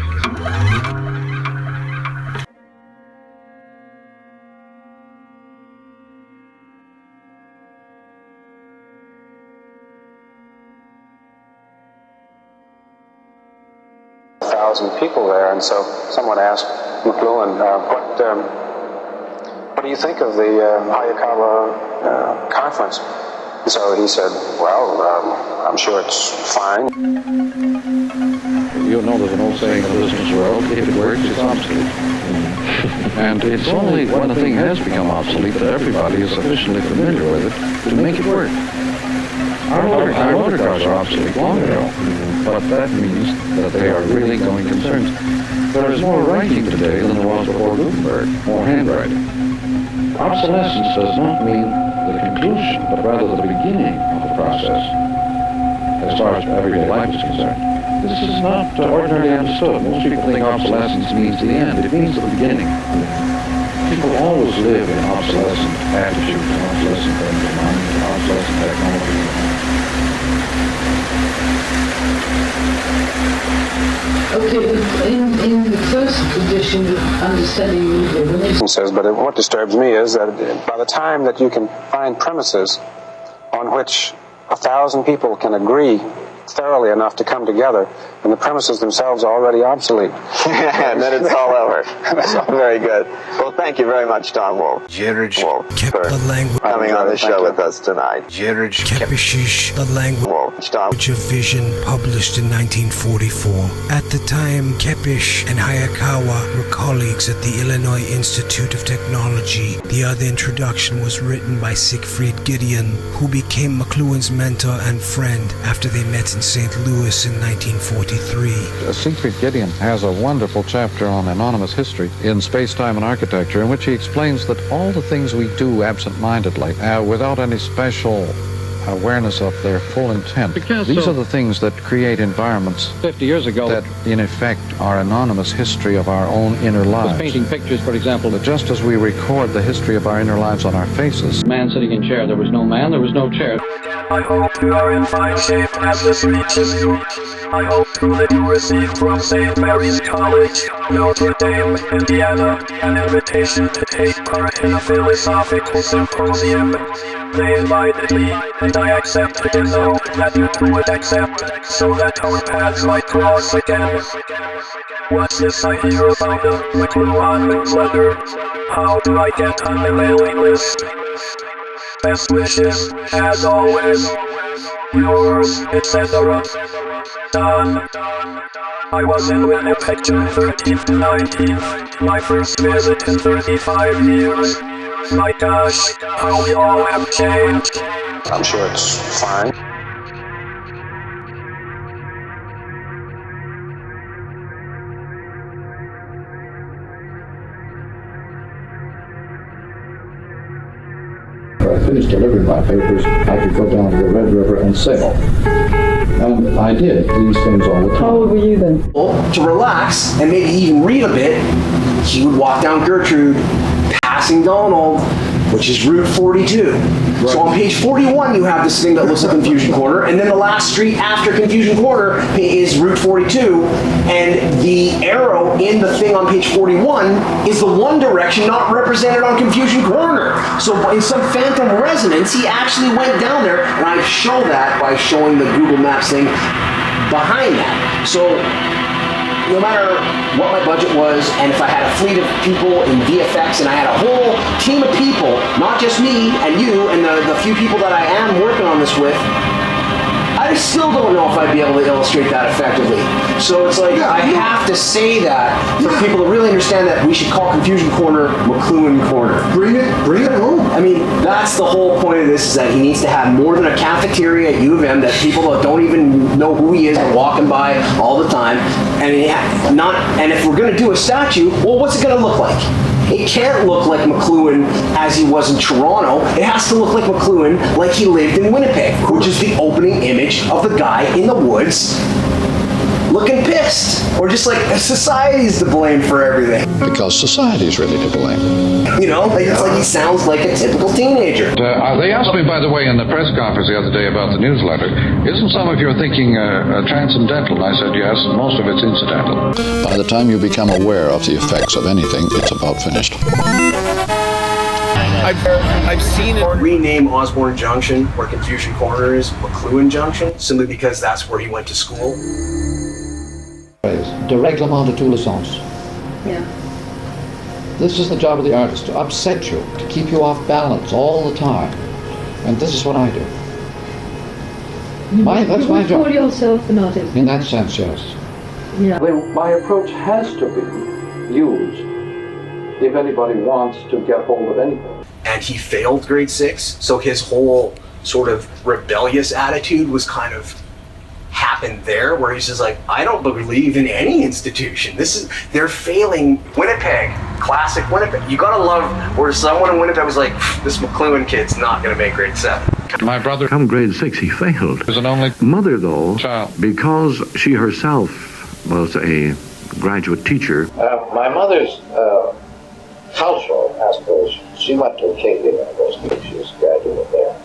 People there, and so someone asked McLuhan, what do you think of the Hayakawa conference? And so he said, well, I'm sure it's fine. You know there's an old saying in the business world, if it works, it's obsolete. And it's only when a thing has become obsolete that everybody is sufficiently familiar with it to make it work. Our motor cars are obsolete long ago, but that means that they are really going concerns. There is more writing today than there was before Gutenberg, more handwriting. Obsolescence does not mean the conclusion, but rather the beginning of the process, as far as everyday life is concerned. This is not ordinarily understood. Most people think obsolescence means the end. It means the beginning. People always live in obsolescent attitudes, obsolescent frame of mind, obsolescent technology. Okay, but in the first edition of Understanding Media, when they says, but what disturbs me is that by the time that you can find premises on which 1,000 people can agree thoroughly enough to come together, and the premises themselves are already obsolete. And then it's all over. That's all very good. Well, thank you very much, Tom Wolf. George kept for the language coming on the show with us tonight. George kept the language of vision, published in 1944. At the time, Kepish and Hayakawa were colleagues at the Illinois Institute of Technology. The other introduction was written by Siegfried Gideon, who became McLuhan's mentor and friend after they met in St. Louis in 1943. Siegfried Gideon has a wonderful chapter on anonymous history in Space-Time and Architecture, in which he explains that all the things we do absent-mindedly, without any special awareness of their full intent, these are the things that create environments 50 years ago that in effect are anonymous history of our own inner lives. Painting pictures, for example. But just as we record the history of our inner lives on our faces, Man sitting in chair, there was no man, there was no chair. I hope you are in fine shape as this reaches you. I hope that you received from St. Mary's College, Notre Dame, Indiana, an invitation to take part in a philosophical symposium. They invited me, and I accepted and know that you too would accept, so that our paths might cross again. What's this I hear about the McLuhan newsletter? How do I get on the mailing list? Best wishes, as always. Yours, etc. Don. I was in Winnipeg June 13th to 19th. My first visit in 35 years. My gosh, how we all have changed. I'm sure it's fine. I finished delivering my papers, I could go down to the Red River and sail. And I did these things all the time. How old were you then? To relax and maybe even read a bit, he would walk down Gertrude, passing Donald, which is Route 42. Right. So on page 41, you have this thing that looks like Confusion Corner, and then the last street after Confusion Corner is Route 42, and the arrow in the thing on page 41 is the one direction not represented on Confusion Corner. So in some phantom resonance, he actually went down there, and I show that by showing the Google Maps thing behind that. So no matter what my budget was, and if I had a fleet of people in VFX, and I had a whole team of people, not just me and you and the few people that I am working on this with, I still don't know if I'd be able to illustrate that effectively. So it's like, I have to say that for people to really understand that we should call Confusion Corner McLuhan Corner. Bring it home. I mean, that's the whole point of this, is that he needs to have more than a cafeteria at U of M that people that don't even know who he is are walking by all the time. And if we're going to do a statue, well, what's it going to look like? It can't look like McLuhan as he was in Toronto. It has to look like McLuhan like he lived in Winnipeg, which is the opening image of the guy in the woods looking pissed. Or just like society's to blame for everything. Because society's really to blame. You know, it's like he sounds like a typical teenager. They asked me, by the way, in the press conference the other day about the newsletter, isn't some of your thinking transcendental? And I said yes, and most of it's incidental. By the time you become aware of the effects of anything, it's about finished. I've seen it rename Osborne Junction, where Confusion Corner is, McLuhan Junction, simply because that's where he went to school. De règlement de tous les sens. Yeah. This is the job of the artist, to upset you, to keep you off balance all the time. And this is what I do. That's my job. You call yourself an artist? In that sense, yes. Yeah. My approach has to be used if anybody wants to get hold of anything. And he failed grade 6, so his whole sort of rebellious attitude was kind of happened there, where he's just like, I don't believe in any institution. They're failing. Winnipeg, classic Winnipeg. You gotta love where someone in Winnipeg was like, this McLuhan kid's not gonna make grade 7. My brother, come grade 6, he failed. Was an only mother, though, child, because she herself was a graduate teacher. My mother's household aspirations. She went to Cape University. She was a graduate there.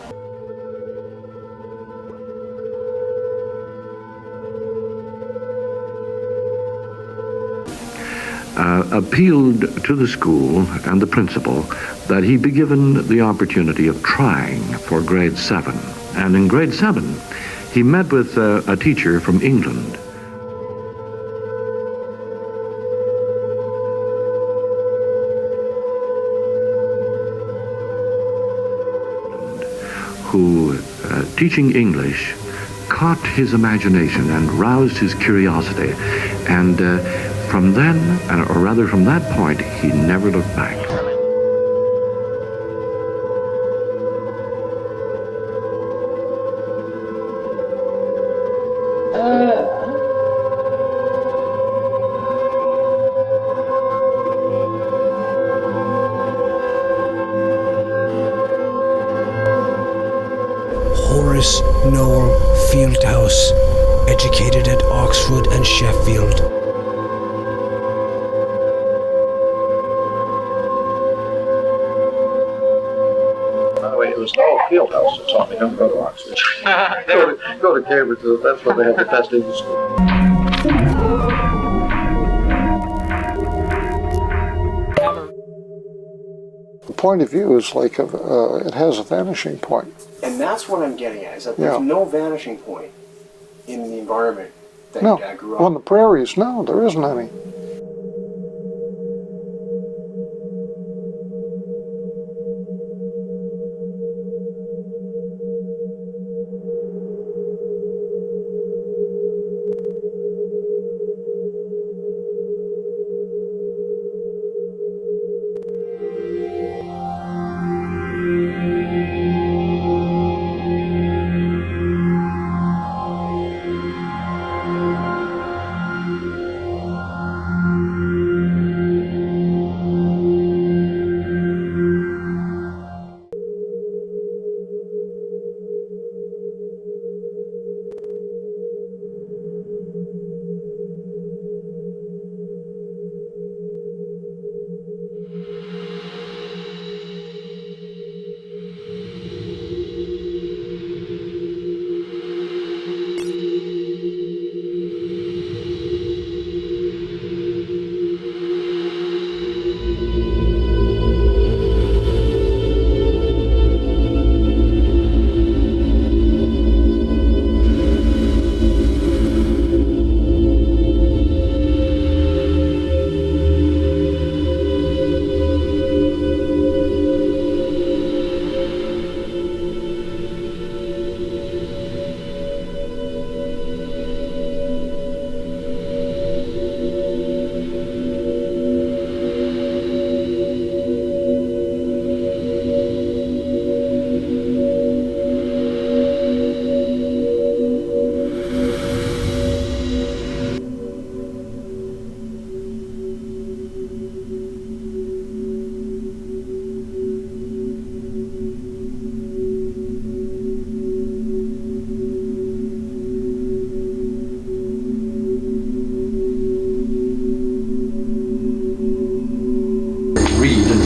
Appealed to the school and the principal that he be given the opportunity of trying for grade 7. And in grade 7, he met with a teacher from England who, teaching English, caught his imagination and roused his curiosity. And from then, or rather from that point, he never looked back. Horace Noel Fieldhouse, educated at Oxford and Sheffield. It was Noel Fieldhouse that taught me. Don't go to Oxford. go to Cambridge. That's where they have the best English school. The point of view is like it has a vanishing point. And that's what I'm getting at, is that Yeah. there's no vanishing point in the environment that No, your dad grew up on the prairies, no, there isn't any.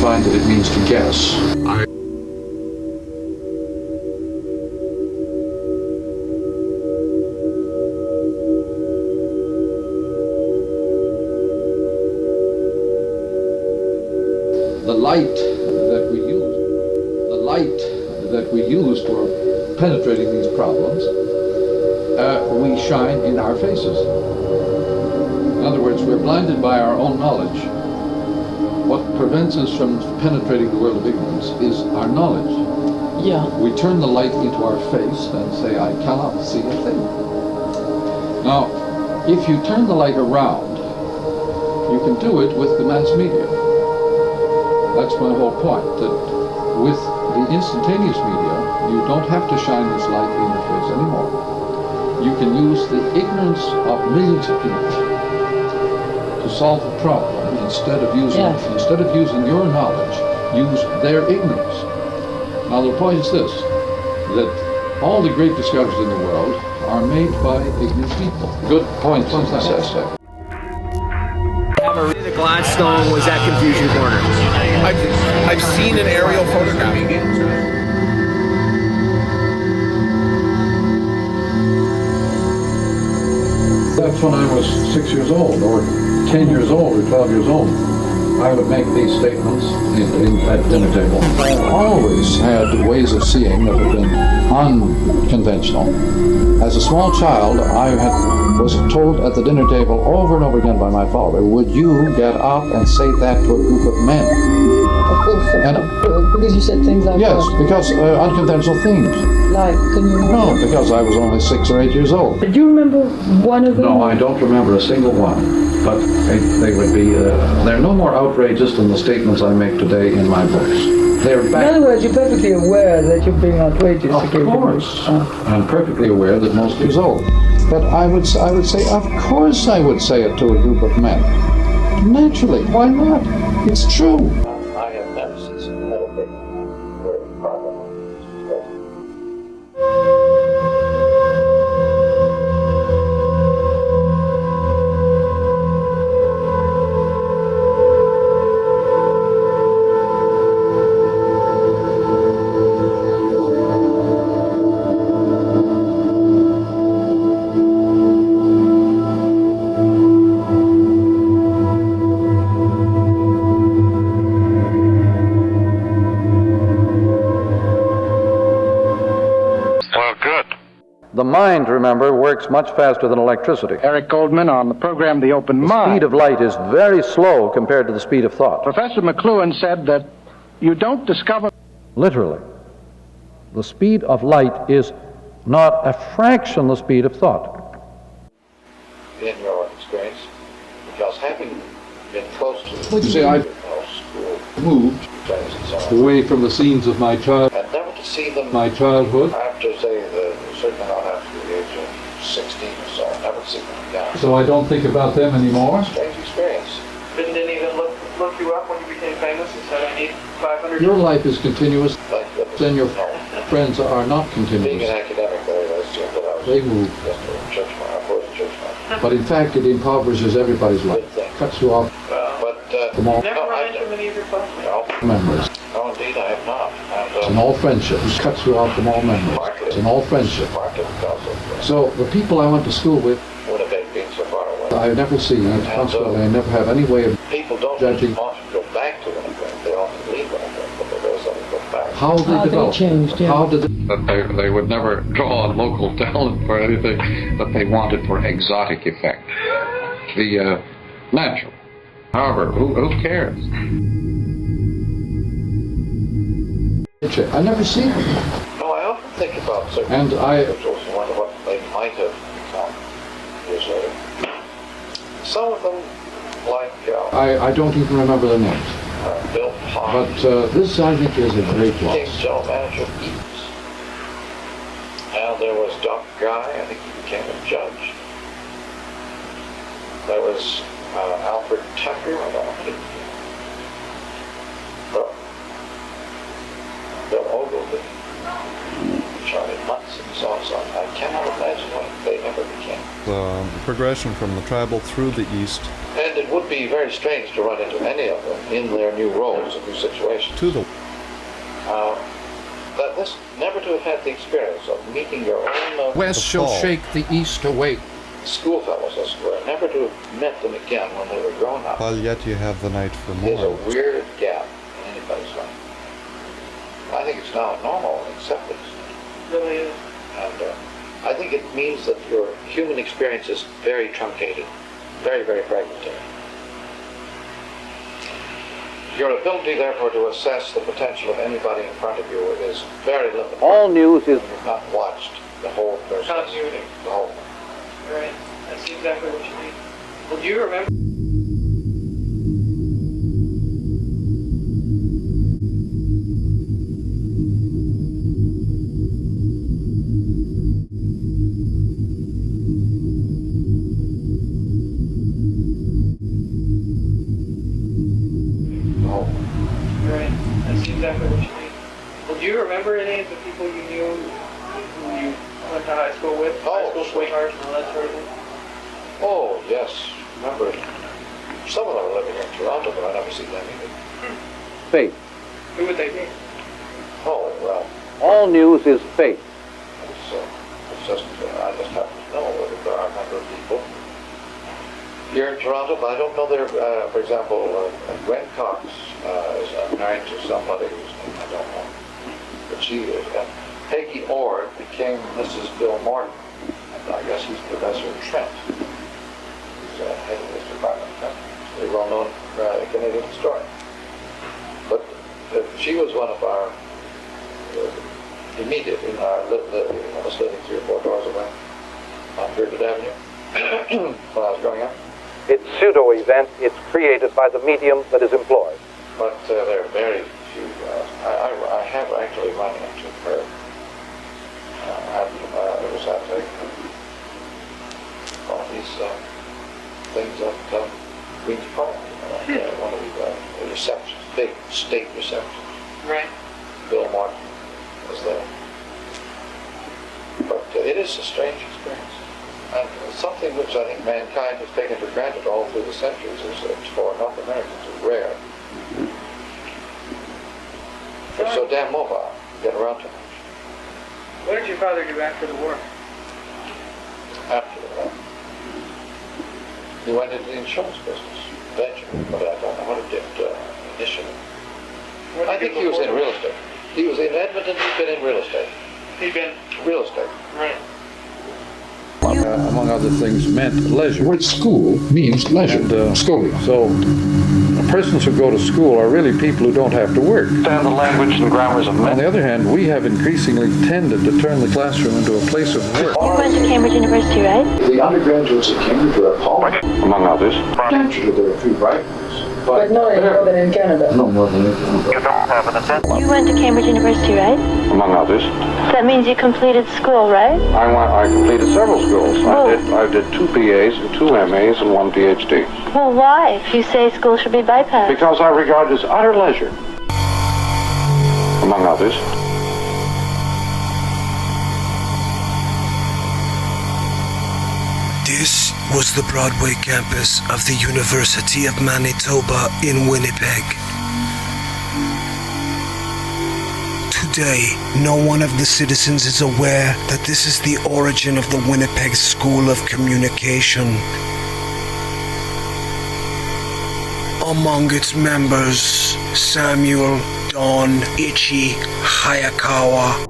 Find that it means to guess. The light that we use for penetrating these problems, we shine in our faces. In other words, we're blinded by our own knowledge. What prevents us from penetrating the world of ignorance is our knowledge. Yeah. We turn the light into our face and say, I cannot see a thing. Now, if you turn the light around, you can do it with the mass media. That's my whole point, that with the instantaneous media, you don't have to shine this light in your face anymore. You can use the ignorance of millions of people to solve a problem. Instead of using your knowledge, use their ignorance. Now the point is this, that all the great discoveries in the world are made by ignorant people. Good point in this aspect. have a the Gladstone was at Confusion Corner. I've seen an aerial photograph. That's when I was 6 years old, or 10 years old, or 12 years old. I would make these statements at dinner table. I always had ways of seeing that had been unconventional. As a small child, was told at the dinner table over and over again by my father, would you get up and say that to a group of men? Because you said things like yes, because unconventional things. Like, can you remember? No, because I was only 6 or 8 years old. Do you remember one of them? No, I don't remember a single one. But they would be, they're no more outrageous than the statements I make today in my books. They're back. In other words, you're perfectly aware that you're being outrageous. Of course. I'm perfectly aware that most years old. But I would say, of course I would say it to a group of men. Naturally, why not? It's true. I have never seen some metal big where the problem is. The mind, remember, works much faster than electricity. Eric Goldman on the program The Open Mind. The speed of light is very slow compared to the speed of thought. Professor McLuhan said that you don't discover... Literally. The speed of light is not a fraction the speed of thought. In your experience, because having been close to You see, I school, moved friends and so on, away from the scenes of my and never to see them childhood. after, say, certainly not after the age of 16 or so, never to see them again. So I don't think about them anymore. Strange experience. Didn't even look you up when you became famous and said, I need 500... Your life is continuous, then your friends are not Being continuous. an academic, I assumed that I was They move. just a church man, I was a church man. But in fact, it impoverishes everybody's life. Cuts you off from all Never run into many of your classmates? memories. No, indeed, I have not. And all friendships. Cuts you off from all memories. And all friendship. So the people I went to school with, Winnipeg being so far away. I never see. Consequently, I never have any way of People don't judging often go back to Winnipeg. They often leave Winnipeg, but they very seldom go back. how they developed. Changed, yeah. How did That they would never draw on local talent for anything that they wanted for exotic effect. The natural. However, who cares? I never see them. No, I often think about certain And individuals and wonder what they might have become years later. Some of them, like I don't even remember the names. Bill Pond, But this, I think, is a great became loss. general manager of Eaton's. And there was Dr. Guy, I think he became a judge. There was Alfred Tucker, I don't know what he became. Bill Ogilvy, Charlie Mutz, and so on and so on. I cannot imagine what they ever became. The progression from the tribal through the East And it would be very strange to run into any of them in their new roles and new situations. to the That this, never to have had the experience of meeting your own West shall shake the East awake. schoolfellows, as it were, never to have met them again when they were grown up. while yet you have the night for There's a more. weird gap in anybody's life. I think it's now normal and accepted. It really is. And I think it means that your human experience is very truncated, very, very fragmentary. Your ability, therefore, to assess the potential of anybody in front of you is very limited. All news is You've not watched the whole person. Continuity. The whole. Right. That's exactly what you mean. Well, do you remember? Right. That's exactly what you mean. Well, do you remember any of the people you knew who you went to high school with? High school sweethearts and all that sort of thing? Oh, yes. Remember Some of them are living in Toronto, but I never see them either. Fake. Who would they be? Oh, well, All news is fake. it's just, I just happen to know that there are a number of people here in Toronto, but I don't know their, for example, Gwen Cox is married to somebody whose name I don't know. But she is. Peggy Ord became Mrs. Bill Morton, and I guess he's professor at Trent. He's head of this department. A well-known Canadian historian. But she was one of our immediate in our was living 3 or 4 doors away on Herbert Avenue when I was growing up. It's pseudo-event. It's created by the medium that is employed. But there are very few. I have actually run into her. It was at all these things at Queen's Park. One of the receptions, big state receptions. Right. Bill Martin was there. But it is a strange experience. And something which I think mankind has taken for granted all through the centuries is that for North Americans is rare. They're so damn mobile, get around too much. What did your father do after the war? After the war, he went into the insurance business eventually, but I don't know what he did initially. I think he was in real estate. He was in Edmonton, he'd been in real estate. He'd been? Real estate. Right. Among other things, meant leisure. The word school means leisure. And, schooling. So, persons who go to school are really people who don't have to work. Understand the language and grammars of On men. the other hand, we have increasingly tended to turn the classroom into a place of work. You went to Cambridge University, right? The undergraduates at Cambridge were appalled. Among others. Naturally, there are 3 bright ones. But no in Northern in Canada. No more than Canada. You don't have an attendance. You went to Cambridge University, right? Among others. That means you completed school, right? I completed several schools. I did 2 PAs, 2 MAs, and 1 PhD. Well, why? If you say school should be bypassed. Because I regard it as utter leisure. Among others. This was the Broadway campus of the University of Manitoba in Winnipeg. Today, no one of the citizens is aware that this is the origin of the Winnipeg School of Communication. Among its members, Samuel Don Ichi Hayakawa,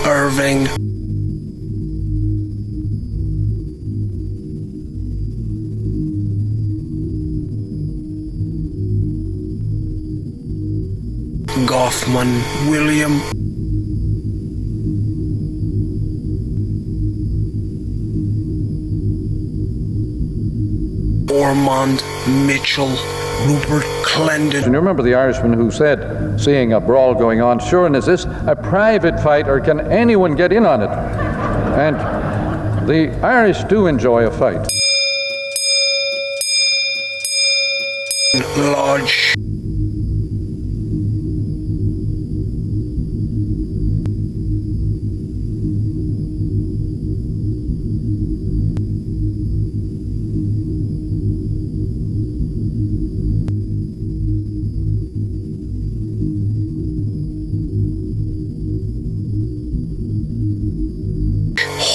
Irving Goffman, William Ormond Mitchell, Rupert Clendon. And you remember the Irishman who said, seeing a brawl going on, "Sure, and is this a private fight or can anyone get in on it?" And the Irish do enjoy a fight. Lodge.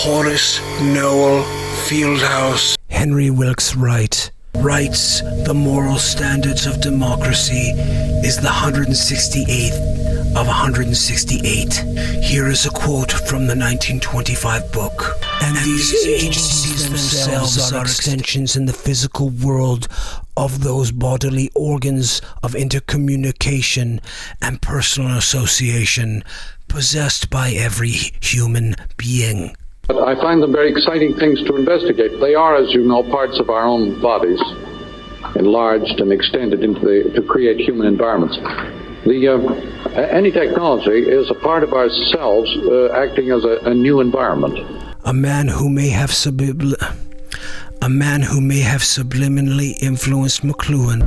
Horace Noel Fieldhouse. Henry Wilkes Wright writes, "The moral standards of democracy is the 168th of 168. Here is a quote from the 1925 book. And these agencies themselves are extensions in the physical world of those bodily organs of intercommunication and personal association possessed by every human being." But I find them very exciting things to investigate. They are, as you know, parts of our own bodies, enlarged and extended to create human environments. Any technology is a part of ourselves acting as a new environment. A man who may have subliminally influenced McLuhan.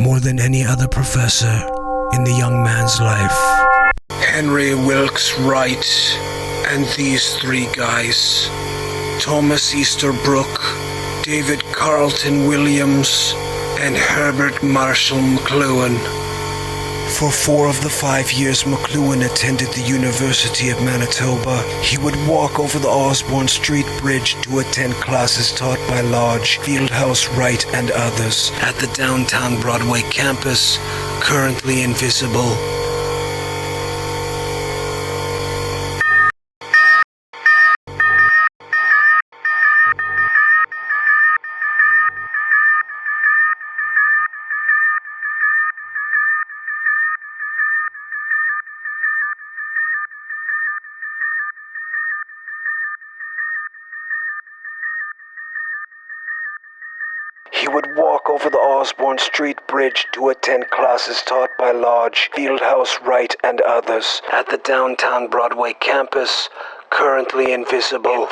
more than any other professor in the young man's life. Henry Wilkes Wright and these three guys, Thomas Easterbrook, David Carlton Williams, and Herbert Marshall McLuhan. For 4 of the 5 years McLuhan attended the University of Manitoba, he would walk over the Osborne Street Bridge to attend classes taught by Lodge, Fieldhouse Wright, and others at the downtown Broadway campus, currently invisible. He would walk over the Osborne Street Bridge to attend classes taught by Lodge, Fieldhouse Wright, and others at the downtown Broadway campus, currently invisible.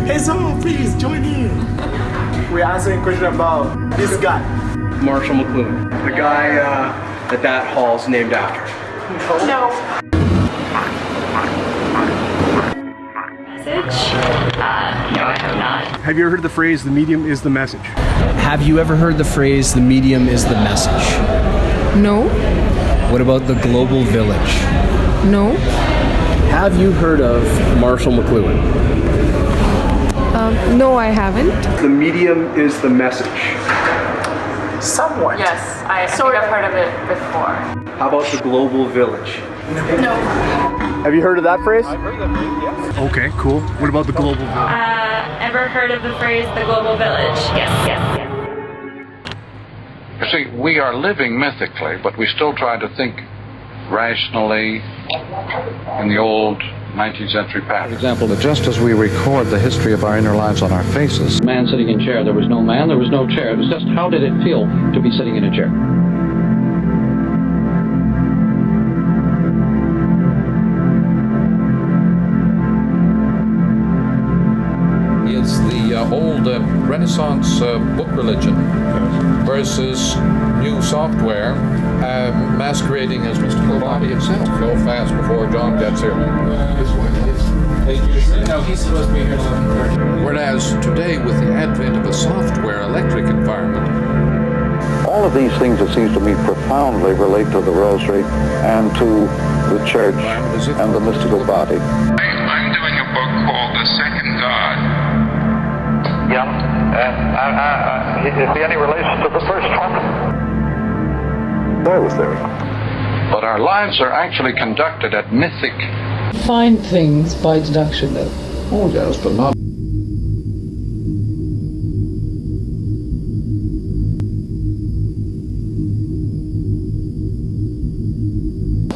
Hey, someone please join in. We're answering a question about this guy. Marshall McLuhan, the guy that hall's named after. No. Message? No, I have not. Have you ever heard the phrase, the medium is the message? Have you ever heard the phrase, the medium is the message? No. What about the global village? No. Have you heard of Marshall McLuhan? No, I haven't. The medium is the message. Somewhat. Yes, I think I've heard of it before. How about the global village? No. Have you heard of that phrase? I've heard that phrase, yes. Okay, cool. What about the global village? Ever heard of the phrase the global village? Yes. You see, we are living mythically, but we still try to think rationally in the old 19th century pattern. For example, Just as we record the history of our inner lives on our faces, man sitting in chair, there was no man, there was no chair. It was just how did it feel to be sitting in a chair? It's the old Renaissance book religion versus new software masquerading as mystical body itself. Go fast before John gets here. No, he's supposed to be here at 11:30. Whereas today, with the advent of a software electric environment, all of these things, it seems to me, profoundly relate to the rosary and to the church and the mystical body. I'm doing a book called The Second God. Yeah, is there any relation to the first one? I was there. But our lives are actually conducted at mythic. Find things by deduction, though. oh yes, but not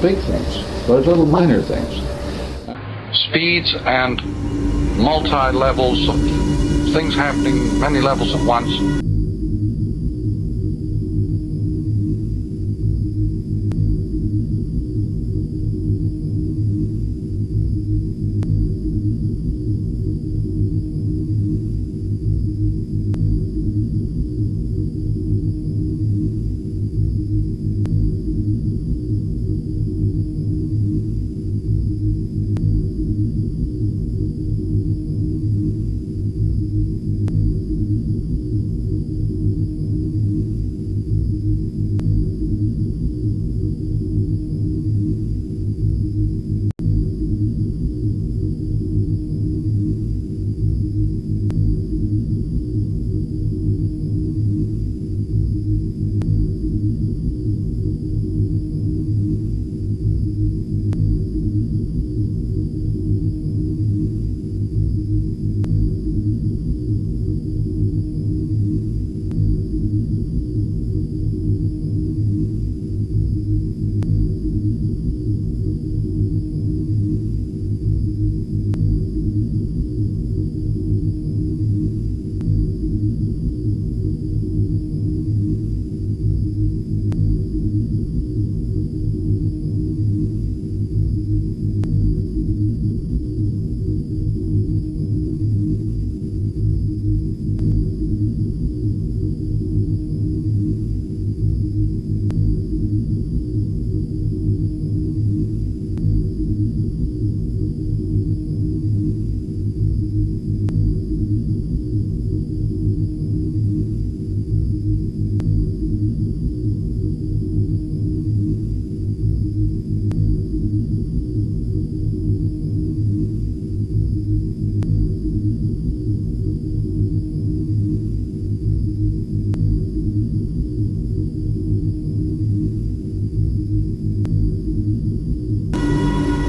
big things, but little minor things. Speeds and multi-levels of things happening, many levels at once.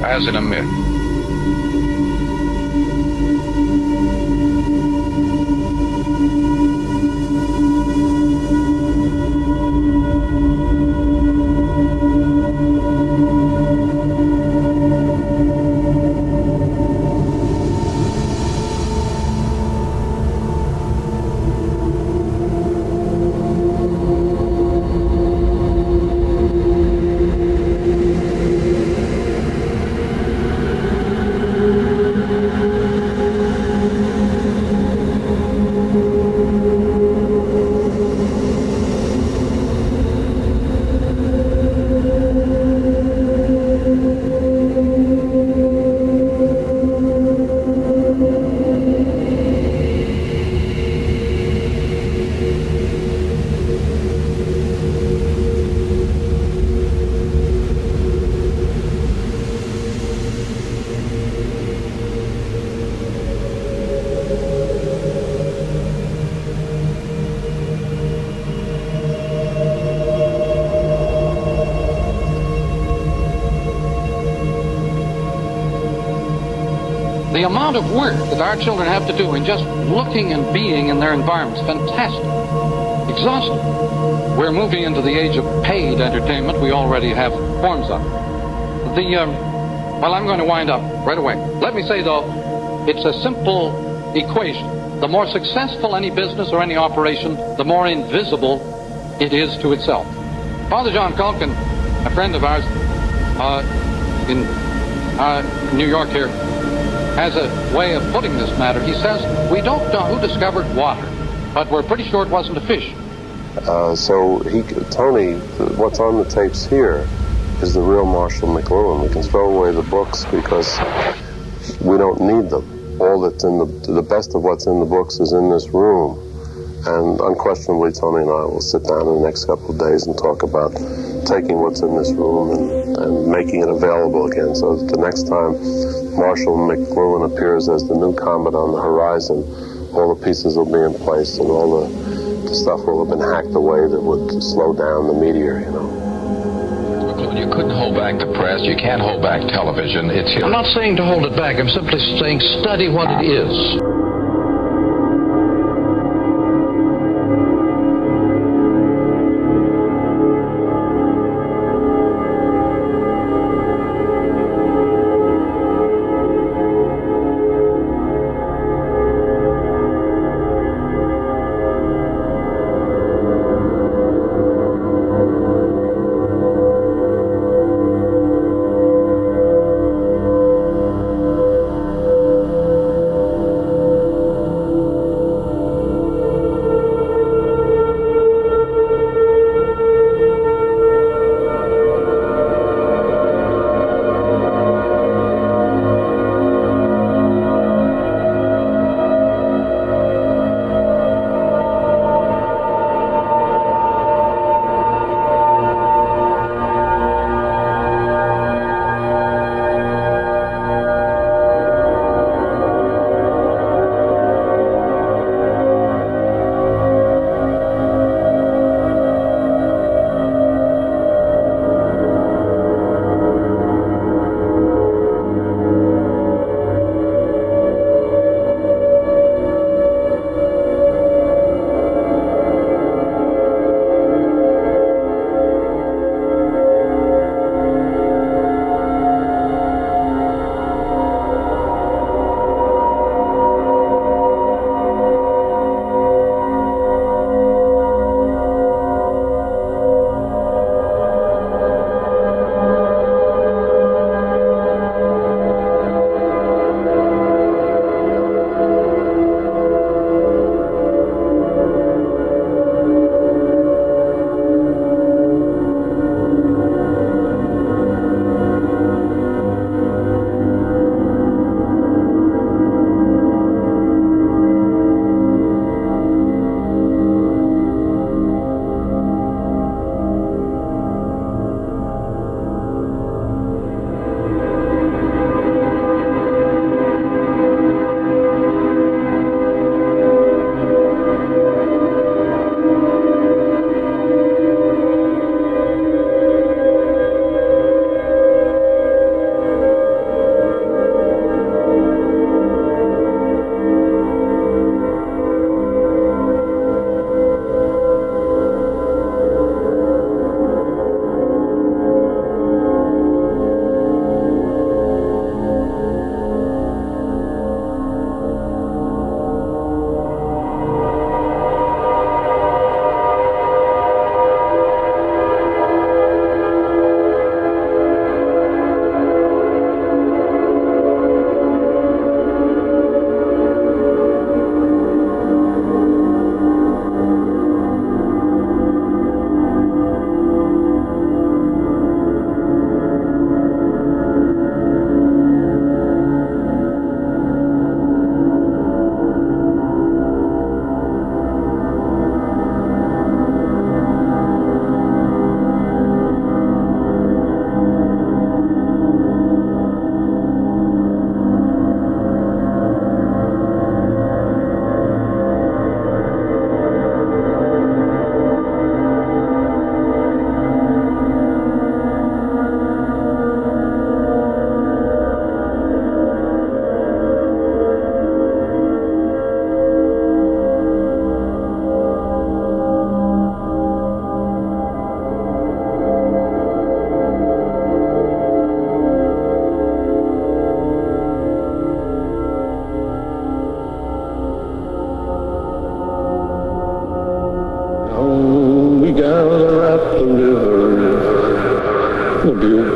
as in a myth. The amount of work that our children have to do in just looking and being in their environment is fantastic. Exhausting. We're moving into the age of paid entertainment. We already have forms of it. Well, I'm going to wind up right away. Let me say, though, it's a simple equation. The more successful any business or any operation, the more invisible it is to itself. Father John Culkin, a friend of ours in New York here, has a way of putting this matter. He says, we don't know who discovered water, but we're pretty sure it wasn't a fish. Tony, what's on the tapes here is the real Marshall McLuhan. We can throw away the books because we don't need them. All that's in the best of what's in the books is in this room. And unquestionably, Tony and I will sit down in the next couple of days and talk about taking what's in this room and making it available again. So that the next time Marshall McLuhan appears as the new comet on the horizon, all the pieces will be in place and all the stuff will have been hacked away that would slow down the meteor, you know. You couldn't hold back the press. You can't hold back television. It's here. I'm not saying to hold it back. I'm simply saying study what it is.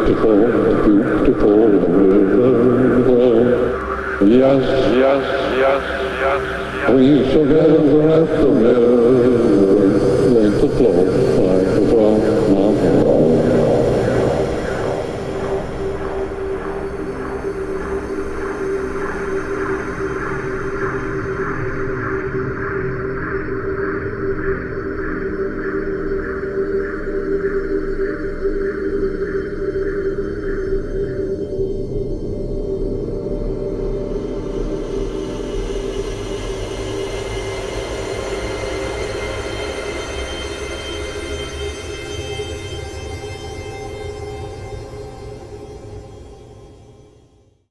beautiful, beautiful river. Yes, yes, yes, yes. We together at the river.